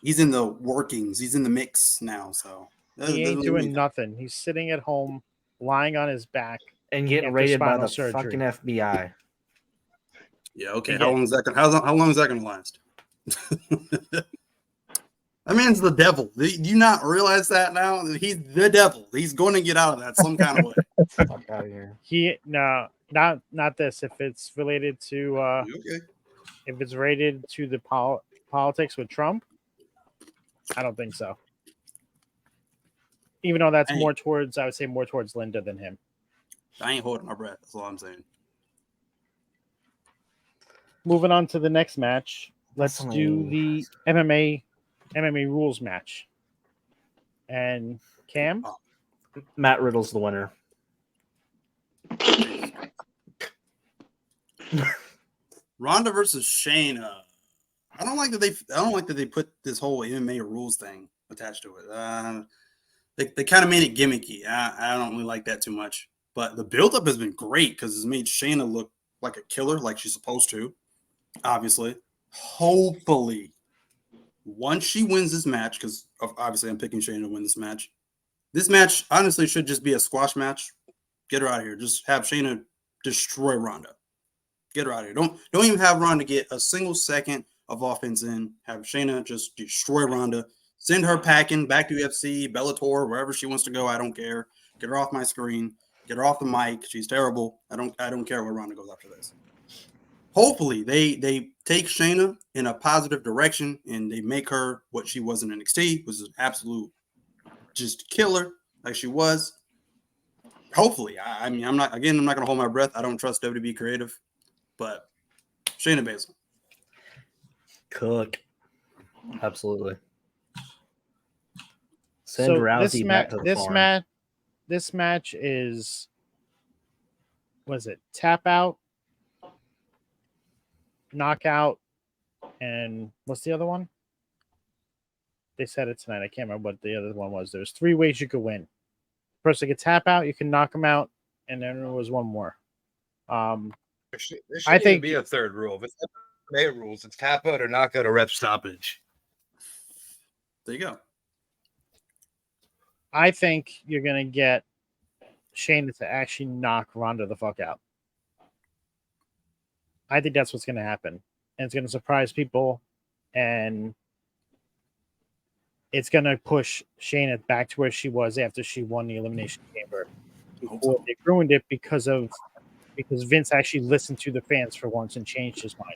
he's in the workings, he's in the mix now. So he ain't doing nothing. He's sitting at home, lying on his back, and getting raided by the fucking FBI. Yeah, okay. How long is that gonna last? That man's the devil. Do you not realize that now? He's the devil. He's going to get out of that some kind of way. Fuck out of here. Not this. If it's related to if it's related to the politics with Trump, I don't think so. Even though that's I would say more towards Linda than him. I ain't holding my breath. That's all I'm saying. Moving on to the next match. Let's do the MMA rules match. And Cam? Matt Riddle's the winner. Ronda versus Shayna. I don't like that they put this whole MMA rules thing attached to it. They kind of made it gimmicky. I don't really like that too much. But the buildup has been great because it's made Shayna look like a killer, like she's supposed to. Obviously. Hopefully. Once she wins this match, because obviously I'm picking Shayna to win this match. This match honestly should just be a squash match. Get her out of here. Just have Shayna destroy Ronda. Get her out of here. Don't even have Ronda get a single second of offense in. Have Shayna just destroy Ronda. Send her packing back to UFC, Bellator, wherever she wants to go. I don't care. Get her off my screen. Get her off the mic. She's terrible. I don't care where Ronda goes after this. Hopefully they take Shayna in a positive direction and they make her what she was in NXT, was an absolute just killer like she was. Hopefully. I mean, I'm not going to hold my breath. I don't trust WWE creative, but Shayna Baszler. Cook. Absolutely. Send Rousey back to the farm. This match is, was it tap out, knockout, and what's the other one? They said it tonight. I can't remember what the other one was. There's 3 ways you could win. Person could tap out, you can knock them out, and then there was one more. There shouldn't be a third rule. If it's MMA rules, it's tap out or knockout or rep stoppage. There you go. I think you're going to get Shayna to actually knock Ronda the fuck out. I think that's what's going to happen. And it's going to surprise people. And it's going to push Shayna back to where she was after she won the Elimination Chamber. Before they ruined it because of because Vince actually listened to the fans for once and changed his mind.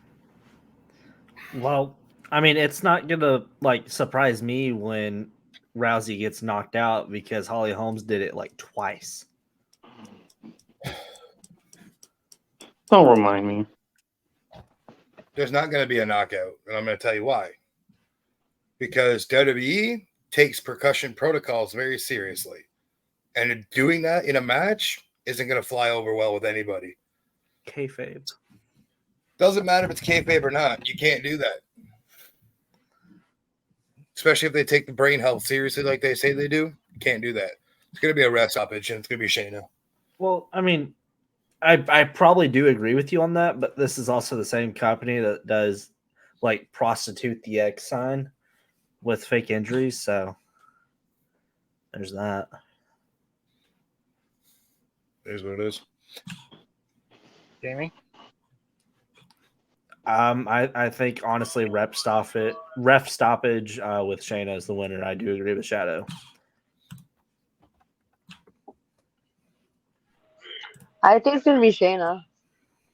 Well, I mean, it's not gonna like surprise me when Rousey gets knocked out because Holly Holmes did it like twice. Don't remind me. There's not going to be a knockout, and I'm going to tell you why. Because WWE takes percussion protocols very seriously, and doing that in a match isn't going to fly over well with anybody. Kayfabe. Doesn't matter if it's kayfabe or not. You can't do that. Especially if they take the brain health seriously like they say they do. You can't do that. It's going to be a rest stoppage, and it's going to be Shayna. Well, I mean, I probably do agree with you on that, but this is also the same company that does like prostitute the X sign with fake injuries, so there's that. Here's what it is. Jamie? I think honestly ref stoppage with Shayna is the winner. I do agree with Shadow. I think it's gonna be Shayna.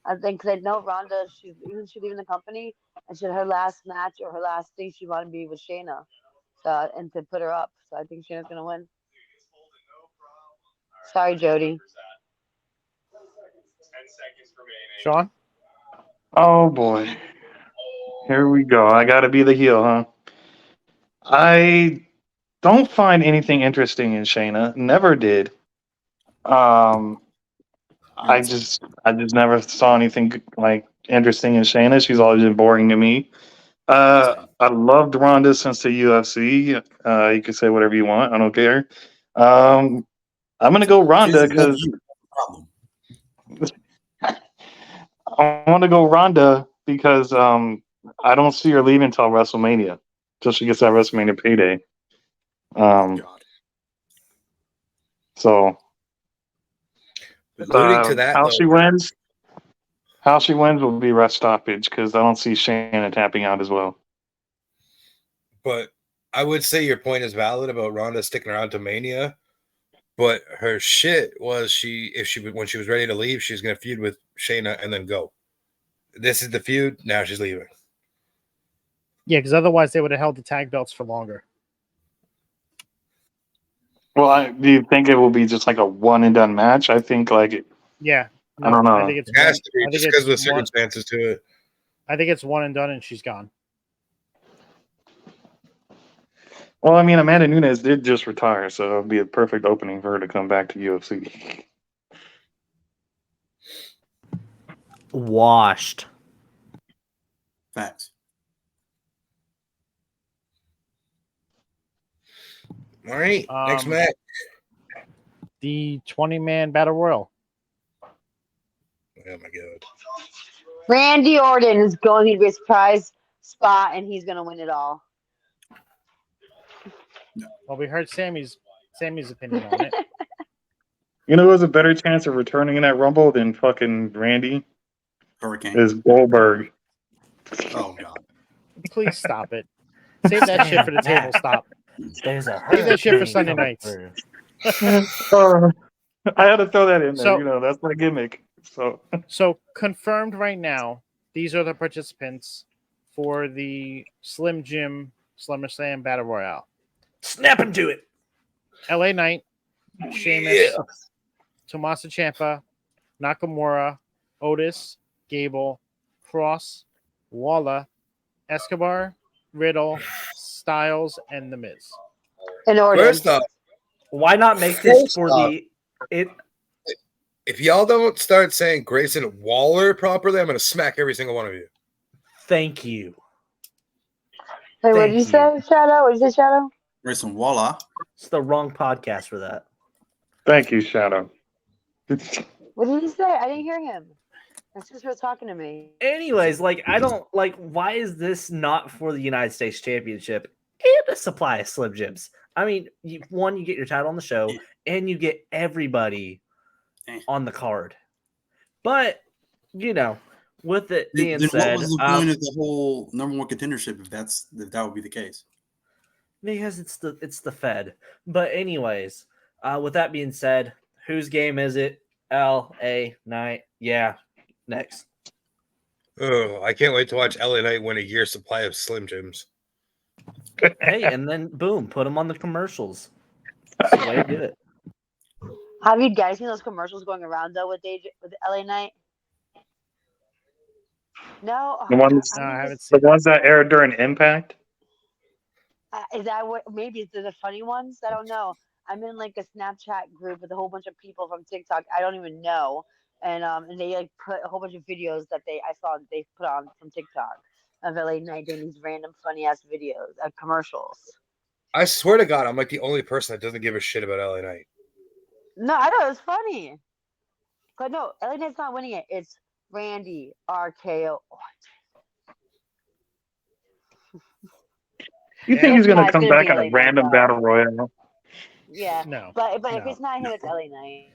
I think because I know Ronda, she's leaving the company, and her last match or her last thing she wanted to be with Shayna, so and to put her up. So I think Shayna's gonna win. Sorry, Jody. Sean? Oh boy. Here we go. I gotta be the heel, huh? I don't find anything interesting in Shayna. Never did. I just never saw anything like interesting in Shayna. She's always been boring to me. I loved Ronda since the UFC. You can say whatever you want. I don't care. I'm gonna go Ronda because I want to go Ronda because I don't see her leaving until WrestleMania, till she gets that WrestleMania payday. So Alluding to that, how she wins will be rest stoppage because I don't see Shayna tapping out as well. But I would say your point is valid about Ronda sticking around to Mania. But her shit was when she was ready to leave, she's going to feud with Shayna and then go. This is the feud. Now she's leaving. Yeah, because otherwise they would have held the tag belts for longer. Well, do you think it will be just like a one and done match? I think yeah. No, I don't know. I think it's it has to be just because of the circumstances to it. I think it's one and done, and she's gone. Well, I mean, Amanda Nunes did just retire, so it'll be a perfect opening for her to come back to UFC. Washed. Facts. All right, next match. The 20-man Battle Royal. Oh, my God. Randy Orton is going to be a surprise spot, and he's going to win it all. Well, we heard Sammy's opinion on it. You know who has a better chance of returning in that Rumble than fucking Randy? Hurricane. Is Goldberg. Oh, God. Please stop it. Save that shit for the table. Stop. There's a Save that shit for Sunday nights. I had to throw that in there. So, that's my gimmick. So confirmed right now, these are the participants for the Slim Jim SummerSlam Battle Royale. Snap into it. LA Knight, Sheamus, Tommaso Ciampa, Nakamura, Otis, Gable, Cross, Waller, Escobar, Riddle, Styles, and The Miz. In order. First off, why not make this for if y'all don't start saying Grayson Waller properly, I'm going to smack every single one of you. Thank you. Hey, what did you say, Shadow? What did you say, Shadow? Grayson Waller. It's the wrong podcast for that. Thank you, Shadow. What did he say? I didn't hear him. That's just her talking to me. Anyways, I don't why is this not for the United States Championship and a supply of Slim Jims? I mean, you get your title on the show and you get everybody on the card. But, with it being then said, what was the point of the whole number one contendership if that would be the case? Because it's the Fed. But anyways, with that being said, whose game is it? LA Knight. Yeah. Next. Oh, I can't wait to watch LA Knight win a year's supply of Slim Jims. Hey, and then boom, put them on the commercials. That's the way to do it. Have you guys seen those commercials going around though with LA Knight? No, The ones, No, I haven't the seen. ones that aired during Impact. is that what? Maybe it's the funny ones. I don't know. I'm in like a Snapchat group with a whole bunch of people from TikTok. I don't even know, and they like put a whole bunch of videos that I saw that they put on from TikTok of LA Knight doing these random funny ass videos, commercials. I swear to God, I'm like the only person that doesn't give a shit about LA Knight. No, I know it's funny. But no, LA Knight's not winning it. It's Randy RKO. You think Yeah. he's gonna It's come gonna back be in a LA Knight, random though. battle royal? Yeah, No. but if no. it's not him, it's LA Knight.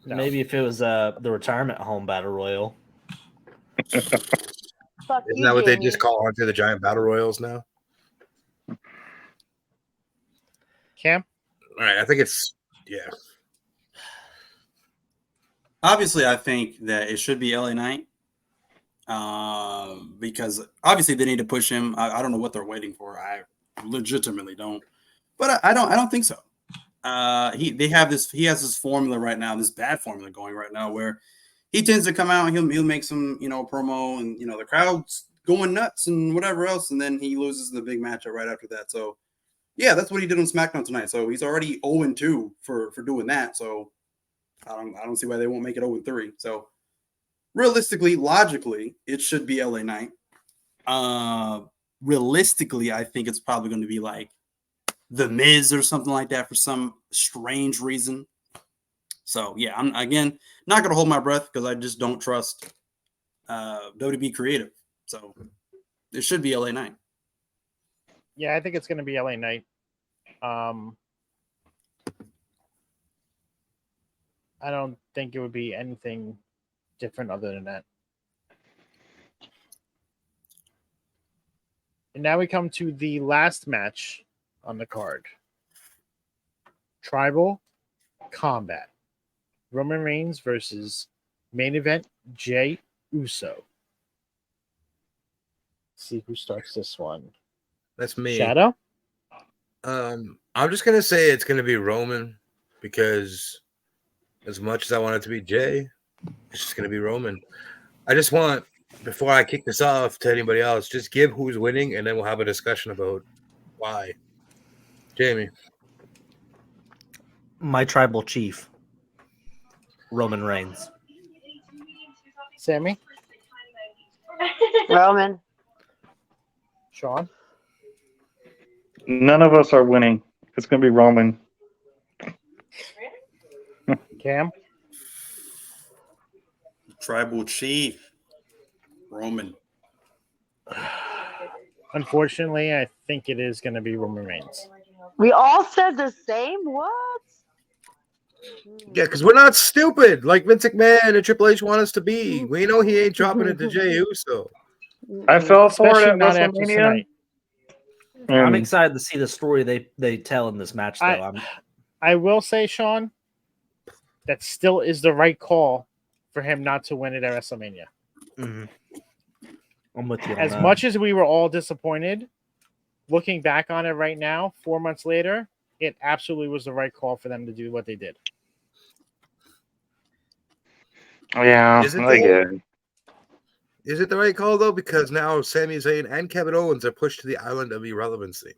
No. Maybe if it was the retirement home battle royal. Fuck Isn't you, that what they Jamie. just call onto the giant battle royals now? Cam? All right, I think it's Obviously, I think that it should be LA Knight because obviously they need to push him. I don't know what they're waiting for. I legitimately don't, but I don't think so. He has this formula right now, this bad formula going right now, where he tends to come out and he'll make some promo and the crowd's going nuts and whatever else, and then he loses the big matchup right after that. So yeah, that's what he did on SmackDown tonight. So he's already 0-2 for doing that. So I don't see why they won't make it 0-3. So realistically, logically, it should be LA Knight. Realistically, I think it's probably going to be like The Miz or something like that for some strange reason. So yeah, I'm again not going to hold my breath because I just don't trust WWE creative. So it should be LA Knight. Yeah, I think it's going to be LA Knight. I don't think it would be anything different other than that. And now we come to the last match on the card. Tribal Combat. Roman Reigns versus main event Jey Uso. Let's see who starts this one. that's me. Shadow? I'm just gonna say it's gonna be Roman because as much as I want it to be Jay, it's just gonna be Roman. I just want, before I kick this off to anybody else, just give who's winning, and then we'll have a discussion about why. Jamie. My tribal chief, Roman Reigns. Sammy? Roman. Sean? None of us are winning. It's gonna be Roman. Cam? Tribal Chief Roman. Unfortunately, I think it is going to be Roman Reigns. We all said the same. What? Yeah, because we're not stupid like Vince McMahon and Triple H want us to be. We know he ain't dropping it to Jey Uso. I fell for it Especially at not after WrestleMania. tonight. I'm and excited to see the story they tell in this match, though. I will say, Sean, that still is the right call for him not to win it at WrestleMania. Mhm. I'm with you on As that. much as we were all disappointed, looking back on it right now, 4 months later, it absolutely was the right call for them to do what they did. yeah, Is it I get though? it. Is it the right call though? Because now Sami Zayn and Kevin Owens are pushed to the island of irrelevancy.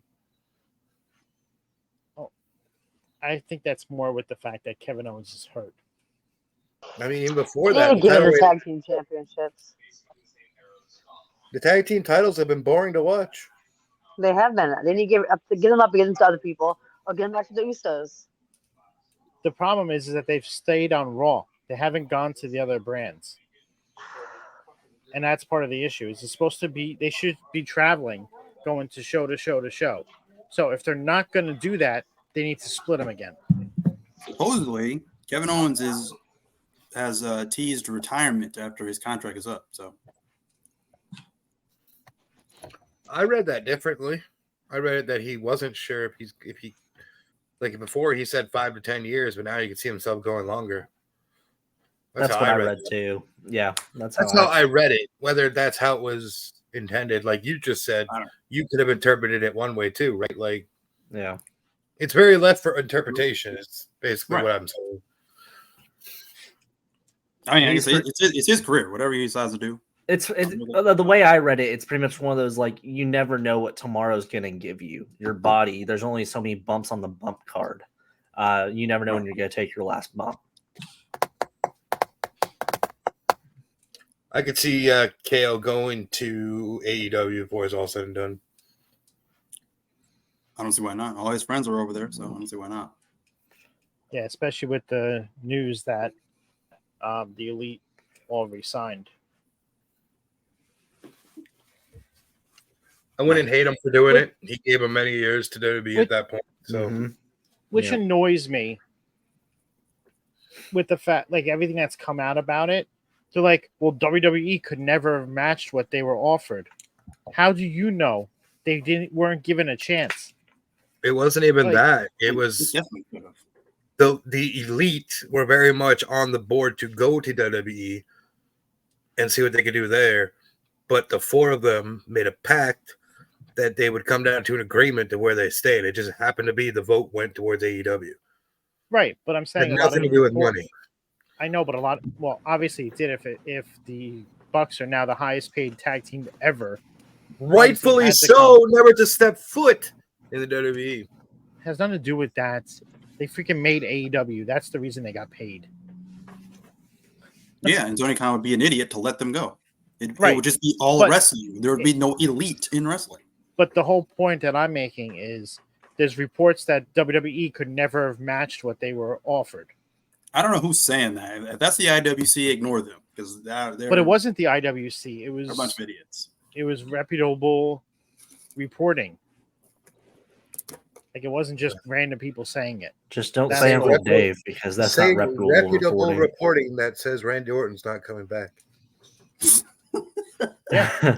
I think that's more with the fact that Kevin Owens is hurt. I mean, even They before need that, to the give him title the reign- tag team championships. the tag team titles have been boring to watch. They have been. They need to give them up against other people or get them back to the Usos. The problem is that they've stayed on Raw. They haven't gone to the other brands. And that's part of the issue. It's supposed to be, they should be traveling, going to show to show to show. So if they're not going to do that, they need to split them again. Supposedly, Kevin Owens has teased retirement after his contract is up. So I read that differently. I read it that he wasn't sure if he like before he said 5 to 10 years, but now you can see himself going longer. That's how what I read read it. too. Yeah, That's how I read it. Whether that's how it was intended, like you just said, you could have interpreted it one way too, right? Like, yeah, it's very left for interpretation. It's basically Right. what I'm saying. I mean, it's his career. Whatever he decides to do. It's the way I read it. It's pretty much one of those like you never know what tomorrow's gonna give you. Your body. There's only so many bumps on the bump card. You never know when you're gonna take your last bump. I could see KO going to AEW before it's all said and done. I don't see why not. All his friends are over there, so I don't see why not. Yeah, especially with the news that the Elite all resigned. I wouldn't hate him for doing it. He gave him many years to WWE at that point. So, which annoys me with the fact, like everything that's come out about it. They're like, well, WWE could never have matched what they were offered. How do you know they weren't given a chance? it wasn't even Like, that. It was the Elite were very much on the board to go to WWE and see what they could do there. But the four of them made a pact that they would come down to an agreement to where they stayed. It just happened to be the vote went towards AEW. Right, but I'm saying Had nothing to do with money. I know, but obviously it did if the Bucks are now the highest paid tag team ever. Rightfully so, never to step foot in the WWE. Has nothing to do with that. They freaking made AEW. That's the reason they got paid. Yeah, and Tony Khan would be an idiot to let them go. It would just be all wrestling. There would be no elite in wrestling. But the whole point that I'm making is there's reports that WWE could never have matched what they were offered. I don't know who's saying that. If that's the IWC, ignore them because but it wasn't the IWC. It was a bunch of idiots. It was reputable reporting. Like it wasn't just random people saying it. Just don't say Uncle Dave because that's not reputable reporting that says Randy Orton's not coming back. Yeah.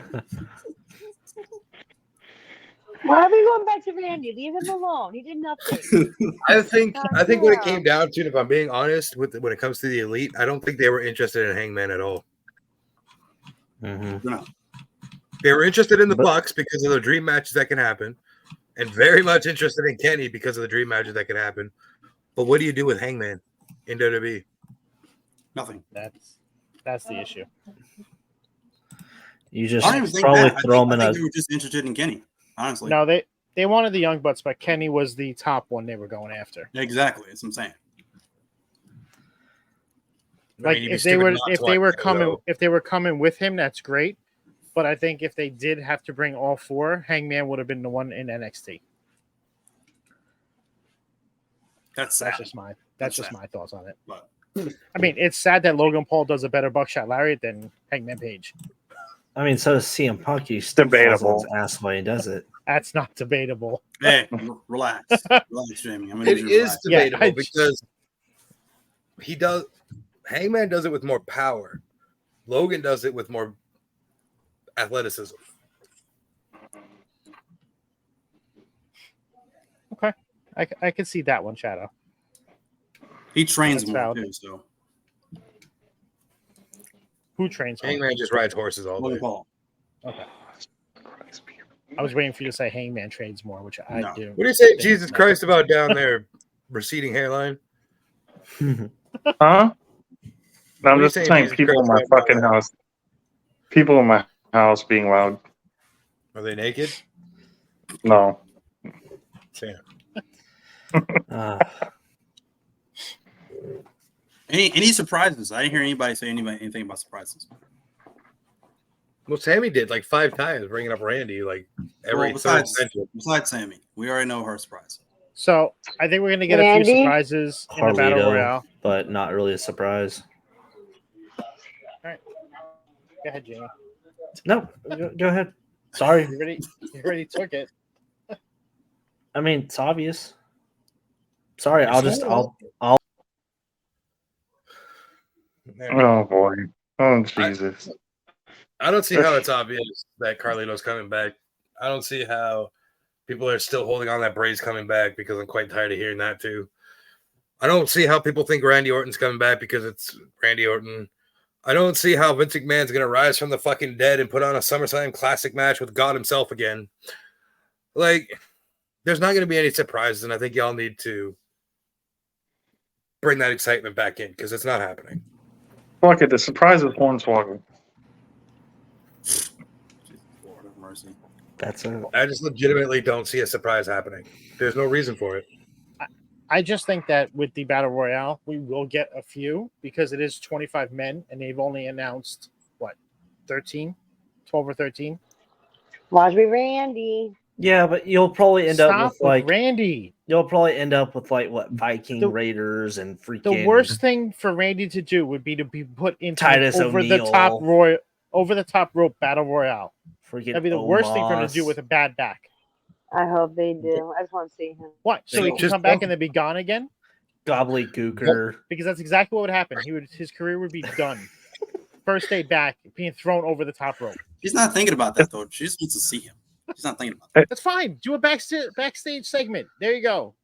Why are we going back to Randy? Leave him alone. He did nothing. I think when it came down to it, if I'm being honest, when it comes to the Elite, I don't think they were interested in Hangman at all. Mm-hmm. No. They were interested in the Bucks because of the dream matches that can happen, and very much interested in Kenny because of the dream matches that can happen. But what do you do with Hangman in WWE? Nothing. That's the issue. You just I don't even think probably that. throw I him in think a. they were just interested in Kenny. Honestly, No, they wanted the Young Bucks, but Kenny was the top one they were going after. Exactly, that's what I'm saying. Like if they were coming with him, that's great. But I think if they did have to bring all four, Hangman would have been the one in NXT. That's just my thoughts on it. But I mean, it's sad that Logan Paul does a better buckshot lariat than Hangman Page. I mean, so does CM Punk. He's debatable. Ass way he does it. That's not debatable. Hey, relax, Jamie. It is debatable because he does. Hangman does it with more power. Logan does it with more athleticism. Okay, I can see that one, Shadow. He trains more too, so. Who trains more? Hangman just rides horses all day. Paul. Okay. I was waiting for you to say Hangman trains more, which I do. What do you say, Jesus Christ, about down there receding hairline? Huh? No, I'm just saying people in my fucking house. People in my house being loud. Are they naked? No. Damn. Any surprises? I didn't hear anybody say anything about surprises. Well, Sammy did like 5 times, bringing up Randy like every besides Sammy, we already know her surprise. So I think we're gonna get a few surprises in the Battle Royale, but not really a surprise. All right, go ahead, Jamie. No, go ahead. Sorry, you already took it. I mean, it's obvious. Sorry, I'll. Oh boy! Oh Jesus! I don't see how it's obvious that Carlito's coming back. I don't see how people are still holding on that Bray's coming back because I'm quite tired of hearing that too. I don't see how people think Randy Orton's coming back because it's Randy Orton. I don't see how Vince McMahon's going to rise from the fucking dead and put on a SummerSlam Classic match with God himself again. Like, there's not going to be any surprises, and I think y'all need to bring that excitement back in because it's not happening. Fuck it, the surprise is Hornswoggle. Lord have mercy. That's it. I just legitimately don't see a surprise happening. There's no reason for it. I just think that with the Battle Royale, we will get a few because it is 25 men and they've only announced, 13? 12 or 13? Watch me, Randy. Yeah, but you'll probably end up with Randy. You'll probably end up with Viking Raiders and freaking. The worst thing for Randy to do would be to be put into Titus over O'Neil. Over the top rope Battle Royale. Freaking That'd be the worst thing for him to do with a bad back. I hope they do. I just want to see him. What? So he can come back and then be gone again? Gobbledygooker. Because that's exactly what would happen. His career would be done. First day back, being thrown over the top rope. She's not thinking about that though. She just wants to see him. She's not thinking about that. That's fine. Do a backstage segment. There you go.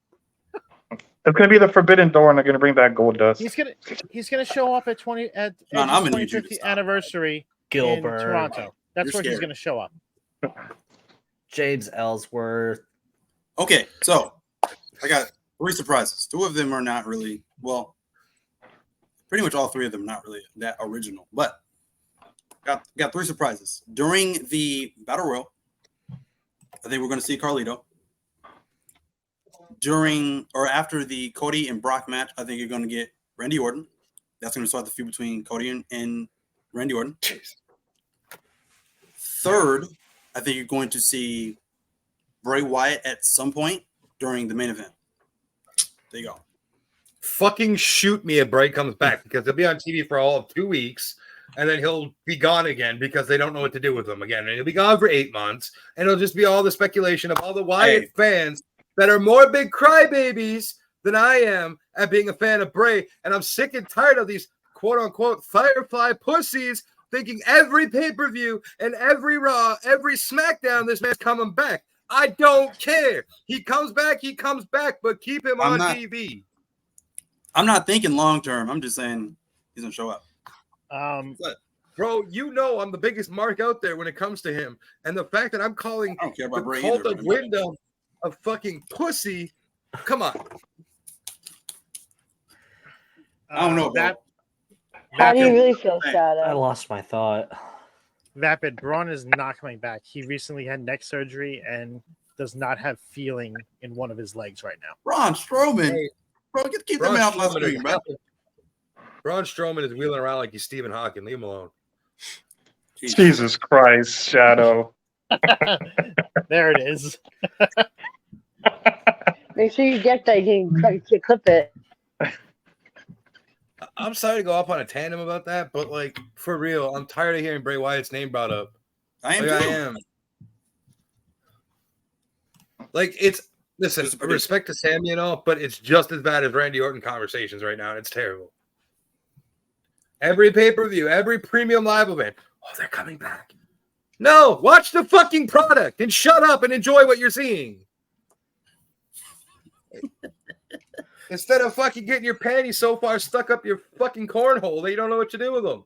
It's gonna be the Forbidden Door, and they're gonna bring back Goldust. He's gonna show up at I'm gonna need you to 25th stop. anniversary Gilbert. in Toronto. That's You're where he's scared. gonna show up. James Ellsworth. Okay, so I got 3 surprises. 2 of them are not really, well, pretty much all 3 of them not really that original, but got 3 surprises. During the Battle Royal, I think we're going to see Carlito. During or after the Cody and Brock match, I think you're going to get Randy Orton. That's going to start the feud between Cody and Randy Orton. Third, I think you're going to see Bray Wyatt at some point during the main event. There you go. Fucking shoot me if Bray comes back because he'll be on TV for all of 2 weeks and then he'll be gone again because they don't know what to do with him again. And he'll be gone for 8 months and it'll just be all the speculation of all the Wyatt fans that are more big crybabies than I am at being a fan of Bray. And I'm sick and tired of these quote unquote Firefly pussies thinking every pay-per-view and every Raw, every SmackDown, this man's coming back. I don't care. He comes back, but keep him on TV. I'm not thinking long term. I'm just saying he's gonna show up. Bro, you know I'm the biggest mark out there when it comes to him. And the fact that I'm calling I don't care about the Bray Cult either, of man. Wyndham a fucking pussy. Come on. I don't know that. How do you really feel, Shadow? I lost my thought. Vapid, Braun is not coming back. He recently had neck surgery and does not have feeling in one of his legs right now. Braun Strowman. Hey, Bro, keep that man off my Strowman screen, is- bro. Braun Strowman is wheeling around like he's Stephen Hawking. Leave him alone. Jesus Christ, Shadow. There it is. Make sure you get that. You can clip it. I'm sorry to go off on a tandem about that, but like for real, I'm tired of hearing Bray Wyatt's name brought up. I am Like, too. I am. Like it's listen, respect to Sammy and all, but it's just as bad as Randy Orton conversations right now, and it's terrible. Every pay-per-view, every premium live event. Oh, they're coming back. No, watch the fucking product and shut up and enjoy what you're seeing. Instead of fucking getting your panties so far stuck up your fucking cornhole that you don't know what to do with them.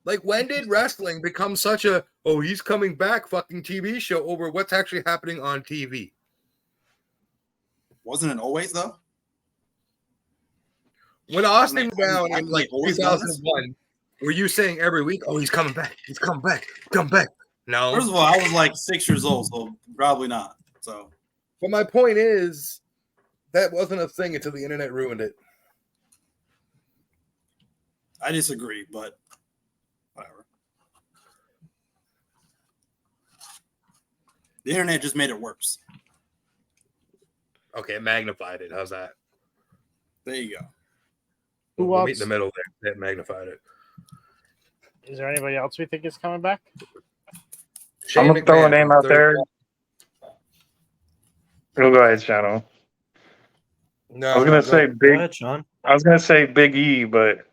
Like, when did wrestling become such a, oh, he's coming back fucking TV show over what's actually happening on TV? Wasn't it always though? When Austin Wasn't it down in like always done this? 2001, were you saying every week, oh, he's coming back, come back? No. First of all, I was like 6 years old, so probably not. So, But my point is, that wasn't a thing until the internet ruined it. I disagree, but whatever. The internet just made it worse. Okay, it magnified it. How's that? There you go. Who We'll else? meet in the middle there. That magnified it. Is there anybody else we think is coming back? I'm gonna throw a McMahon, name out third- there. Go ahead, Shadow. No, I was gonna say Go Big. ahead, Sean. I was gonna say Big E, but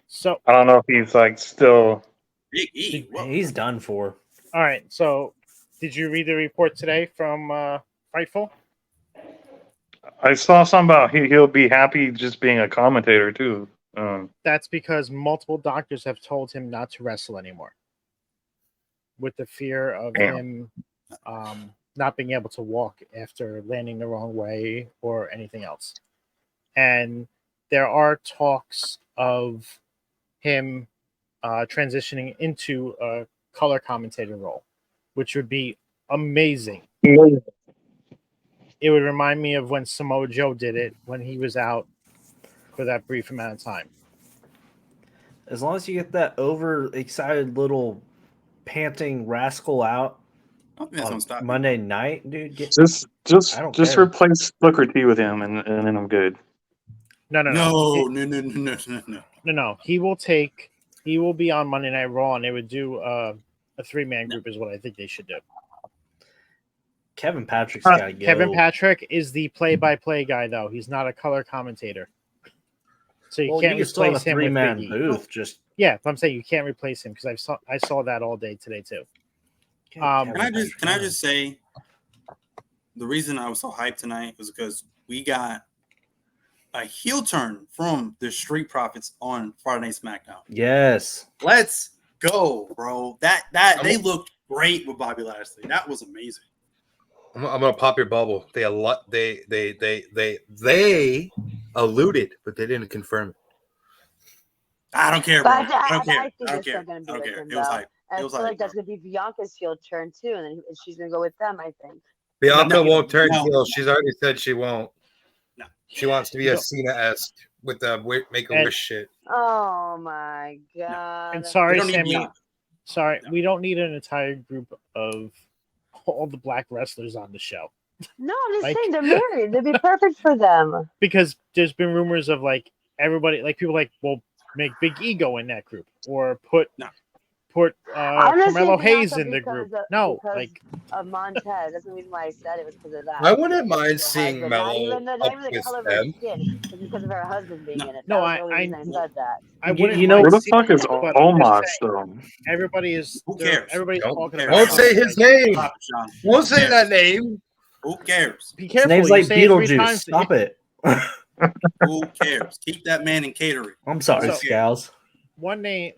So I don't know if he's like still. Big E. Whoa. He's done for. All right. So, did you read the report today from Fightful? I saw something about he'll be happy just being a commentator too. That's because multiple doctors have told him not to wrestle anymore, with the fear of him not being able to walk after landing the wrong way or anything else. And there are talks of him transitioning into a color commentator role, which would be amazing. It would remind me of when Samoa Joe did it when he was out for that brief amount of time. As long as you get that overexcited little panting rascal out I don't think that's gonna stop you. Monday night, dude. Just I don't just care. replace Booker T with him, and then I'm good. No. No. He will be on Monday Night Raw, and they would do a 3-man group is what I think they should do. Kevin Patrick's got to go. Kevin Patrick is the play-by-play guy, though. He's not a color commentator. So you can't can still have a replace him with 3-man Big E. booth. Just Yeah, I'm saying you can't replace him because I saw that all day today too. Can I just say the reason I was so hyped tonight was because we got a heel turn from the Street Profits on Friday Night SmackDown. Yes. Let's go, bro. That they looked great with Bobby Lashley. That was amazing. I'm gonna pop your bubble. They alluded, but they didn't confirm it. I don't care, bro. But I don't care. I think it's still going to be with him, It was though. hype. I It was feel hype, like that's going to be Bianca's heel turn, too, and then she's going to go with them, I think. Bianca won't turn no. heel. She's already said she won't. No. She wants to be a Cena-esque with the Make-A-Wish shit. Oh, my God. And sorry, We don't need Sammy. Bianca. Sorry, No. we don't need an entire group of all the black wrestlers on the show. No, I'm just Like- saying they're married. They'd be perfect for them. Because there's been rumors of like everybody, like people like, well, make Big E go in that group or put I'm just Carmelo saying Hayes Bianca in the because group. of- No, because like of Montez. That's the reason why I said it was because of that. I wouldn't mind Her seeing husband. Melo Not up even the with color of her them. skin. It's because of her husband being in it. No, That was the only reason I said that. I wouldn't. you know- Where the mind fuck is seeing it, but I'm just Omos saying, though? everybody is. Who cares? Everybody's Don't talking care. about. Won't say his name. Stop it, Sean. Won't say that name. Who cares? Be His careful. name's you like say it 3 Beetlejuice. times, Stop it. Who cares? Keep that man in catering. I'm sorry, So- Scals. One name.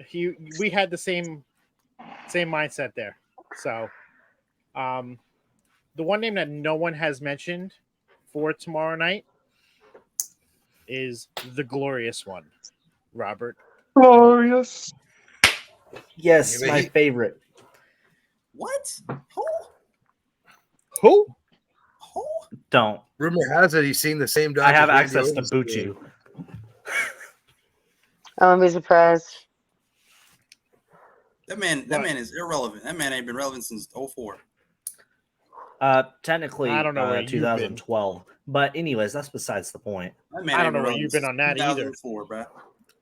We had the same mindset there. So, the one name that no one has mentioned for tomorrow night is the glorious one, Robert. Glorious. Yes, Yeah, but my he- favorite. What? Who? Who? Who? Don't. Rumor has it he's seen the same doctor. I have access to boot you. I wouldn't be surprised. That man What? is irrelevant. That man ain't been relevant since 04. Technically, I don't know where you've been. 2012. But anyways, that's besides the point. That man I ain't don't know where relevant you've been since on that either. 2004, bro.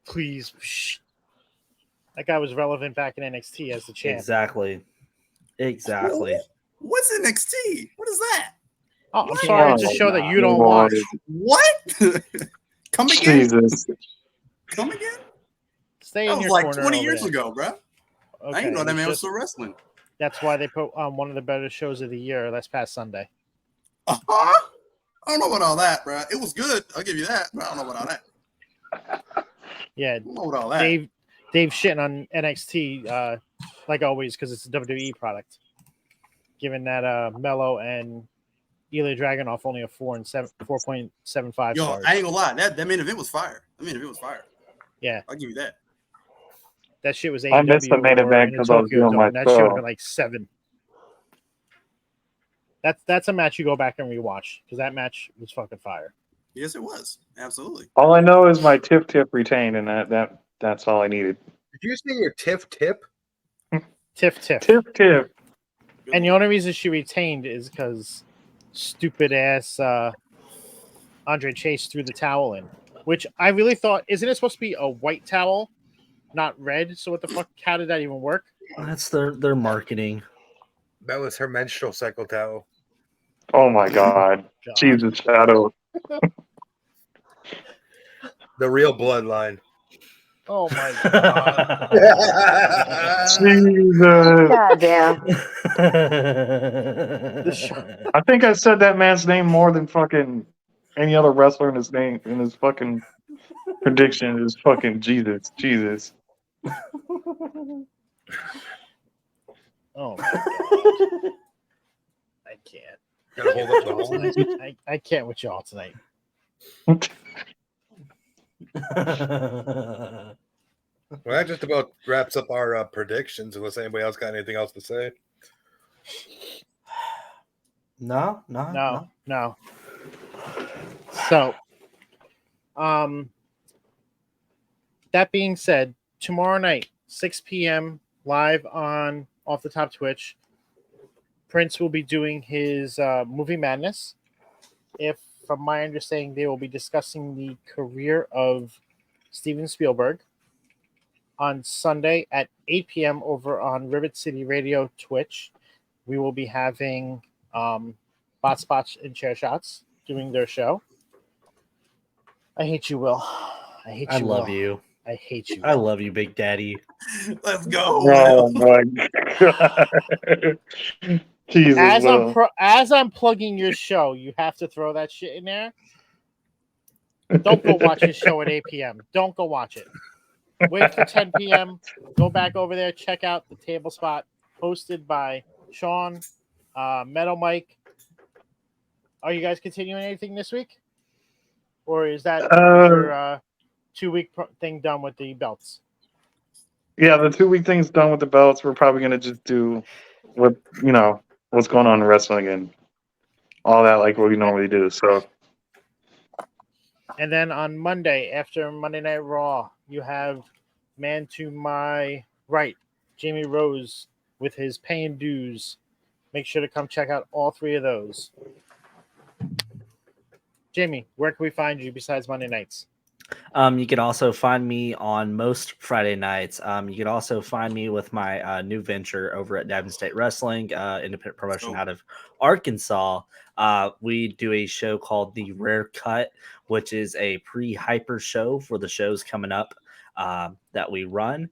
Please. Shh. That guy was relevant back in NXT as the champ. Exactly. What's NXT? What is that? Oh, I'm What? sorry to just show that you don't Lord. watch. What? Come again? Jesus. Come again? Stay That in was your like corner 20 over years there. ago, bro. I Okay, didn't know that it's man was just- still wrestling. That's why they put one of the better shows of the year last past Sunday. I don't know about all that, bro. It was good. I'll give you that. But I don't know about all that. Yeah, I don't know about all that. Dave shitting on NXT like always because it's a WWE product. Given that Mello and Ilya Dragunov only a 4.75 Yo, stars. I ain't gonna lie. That main event was fire. Yeah. I'll give you that. That shit was I missed the main or event in the 'cause I was Tokyo doing Dome. my That shit would have show. been like 7. That's a match you go back and rewatch because that match was fucking fire. Yes, it was. Absolutely. All I know is my tip retained, and that's all I needed. Did you say your tip? Tiff. Tip. And the only reason she retained is because stupid ass Andre Chase threw the towel in, which I really thought, isn't it supposed to be a white towel, not red? So what the fuck? How did that even work? That's their marketing. That was her menstrual cycle towel. Oh my God. God. Jesus, Shadow. The real bloodline. Oh my god. Jesus. God damn. I think I said that man's name more than fucking any other wrestler in his name in his fucking prediction is fucking Jesus. Jesus. Oh my god. I can't. Gotta hold up the horns. I can't with y'all tonight. Well, that just about wraps up our predictions. Unless anybody else got anything else to say. No. So, that being said, tomorrow night, 6 p.m. live on Off the Top Twitch, Prince will be doing his movie madness. If, from my understanding, they will be discussing the career of Steven Spielberg. On Sunday at 8 p.m. over on Rivet City Radio Twitch, we will be having Bot Spots and Chair Shots doing their show. I hate you, Will. I hate you. I love Will. you. I hate you. I love you, Big Daddy. Let's go. Oh my god. Jesus. As I'm plugging your show, you have to throw that shit in there. Don't go watch his show at 8 p.m. Don't go watch it. Wait for 10 p.m. Go back over there. Check out the Table Spot hosted by Sean, Metal Mike. Are you guys continuing anything this week? Or is that your 2-week thing done with the belts? Yeah, the 2-week thing's done with the belts. We're probably gonna just do what's going on in wrestling and all that like what we normally do. So And then on Monday, after Monday Night Raw, you have man to my right, Jamie Rose, with his paying dues. Make sure to come check out all 3 of those. Jamie, where can we find you besides Monday nights? You can also find me on most Friday nights. You can also find me with my new venture over at Devon State Wrestling, independent promotion out of Arkansas. We do a show called The Rare Cut, which is a pre-hyper show for the shows coming up that we run.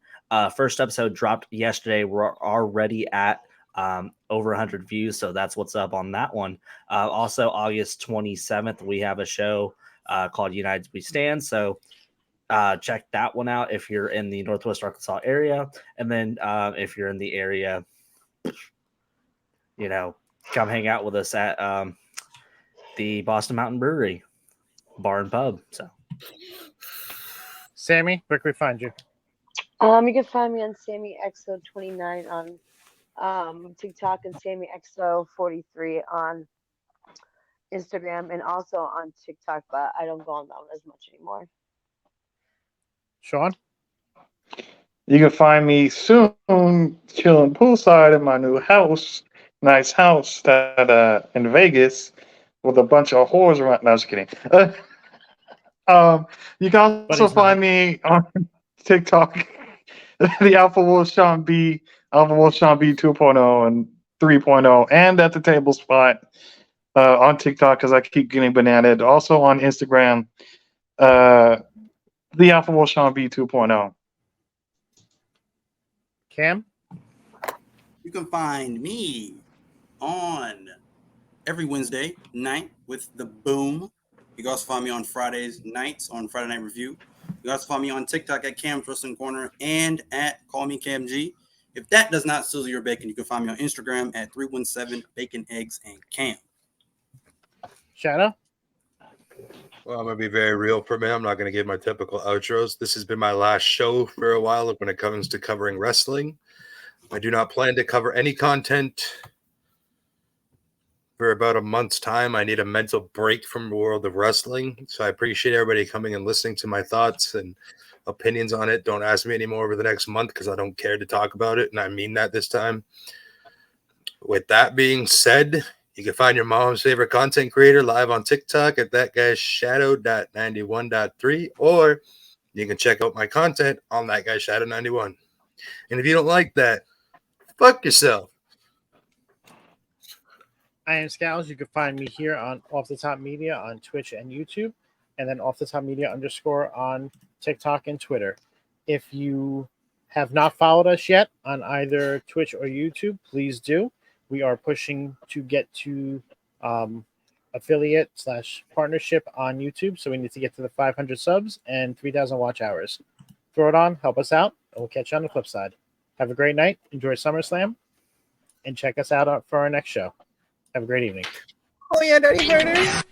First episode dropped yesterday. We're already at over 100 views, so that's what's up on that one. Also, August 27th, we have a show called United We Stand. So check that one out if you're in the Northwest Arkansas area. And then if you're in the area, come hang out with us at the Boston Mountain Brewery Bar and Pub. So, Sammy, where can we find you? You can find me on SammyXO29 on TikTok and SammyXO43 on Instagram and also on TikTok, but I don't go on that one as much anymore. Sean? you can find me soon chilling poolside in my new house, nice house that in Vegas with a bunch of whores around. No, I was kidding. You can also find me on TikTok, the Alpha Wolf Sean B, Alpha Wolf Sean B 2.0 and 3.0, and at the Table Spot on TikTok because I keep getting bananaed. Also on Instagram, the Alpha Wolf Sean B 2.0. Cam? You can find me on every Wednesday night with The Boom. You can also find me on Fridays nights on Friday Night Review. You can also find me on TikTok at Cam's Wrestling Corner and at Call Me Cam G. If that does not sizzle your bacon, you can find me on Instagram at 317 Bacon, Eggs, and Cam. Shadow? Well, I'm going to be very real for me. I'm not going to give my typical outros. This has been my last show for a while when it comes to covering wrestling. I do not plan to cover any content for about a month's time. I need a mental break from the world of wrestling. So I appreciate everybody coming and listening to my thoughts and opinions on it. Don't ask me anymore over the next month because I don't care to talk about it. And I mean that this time. With that being said, you can find your mom's favorite content creator live on TikTok at thatguyshadow.91.3, or you can check out my content on thatguyshadow91. And if you don't like that, fuck yourself. I am Scowls. You can find me here on Off the Top Media on Twitch and YouTube, and then Off the Top Media _ on TikTok and Twitter. If you have not followed us yet on either Twitch or YouTube, please do. We are pushing to get to affiliate / partnership on YouTube. So we need to get to the 500 subs and 3,000 watch hours. Throw it on, help us out, and we'll catch you on the flip side. Have a great night. Enjoy SummerSlam, and check us out for our next show. Have a great evening. Oh yeah, Daddy Murder.